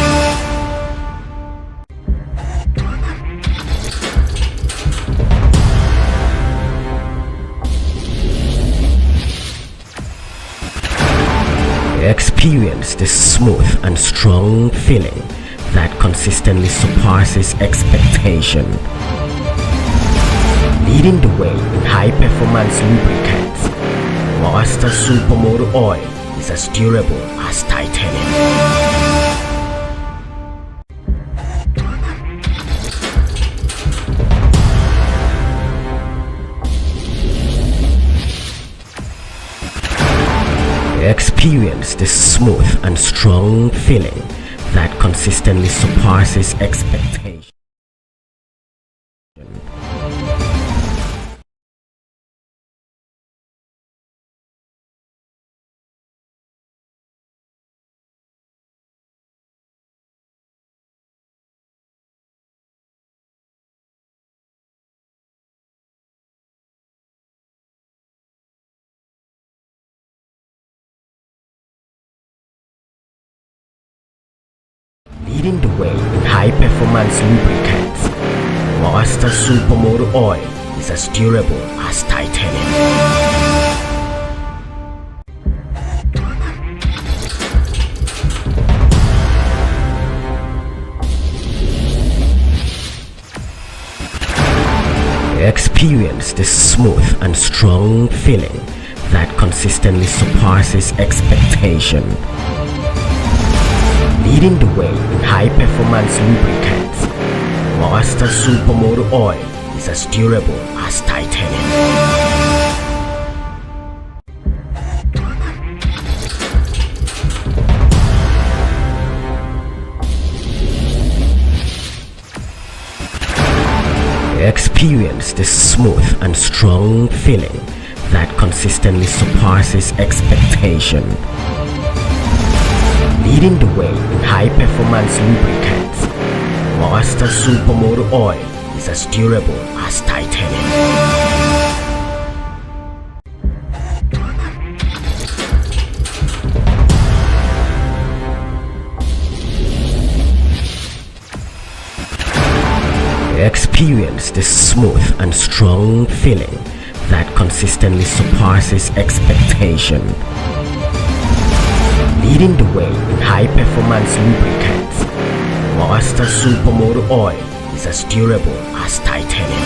Experience the smooth and strong feeling that consistently surpasses expectation. Leading the way in high-performance lubricants, Master Supermoto Oil is as durable as titanium. Experience the smooth and strong feeling that consistently surpasses expectation. Leading the way in high-performance lubricants, Monster Supermoto Oil is as durable as titanium. Experience the smooth and strong feeling that consistently surpasses expectation. Leading the way in high-performance lubricants, Monster Supermoto Oil is as durable as titanium. Experience the smooth and strong feeling that consistently surpasses expectation. Leading the way in high-performance lubricants, Monster Supermoto Oil is as durable as titanium. Experience the smooth and strong feeling that consistently surpasses expectation. Leading the way in high-performance lubricants, Monster Supermoto Oil is as durable as titanium.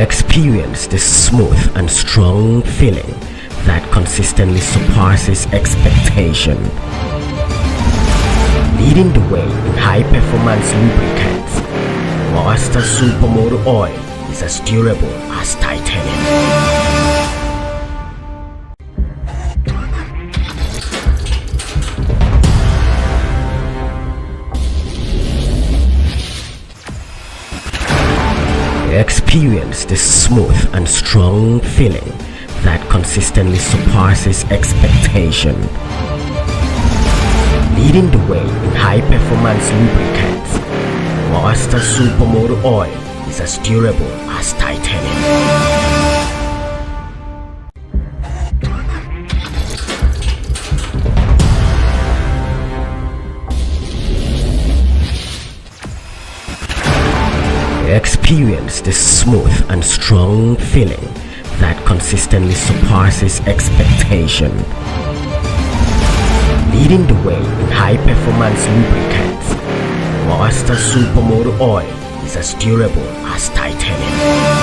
Experience the smooth and strong feeling that consistently surpasses expectation. Leading the way in high-performance lubricants, Monster Supermoto Oil is as durable as titanium. Experience the smooth and strong feeling that consistently surpasses expectation. Leading the way in high-performance lubricants, Monster Supermoto Oil is as durable as titanium. Experience the smooth and strong feeling that consistently surpasses expectation. Leading the way in high-performance lubricants, Monster Supermoto Oil is as durable as titanium.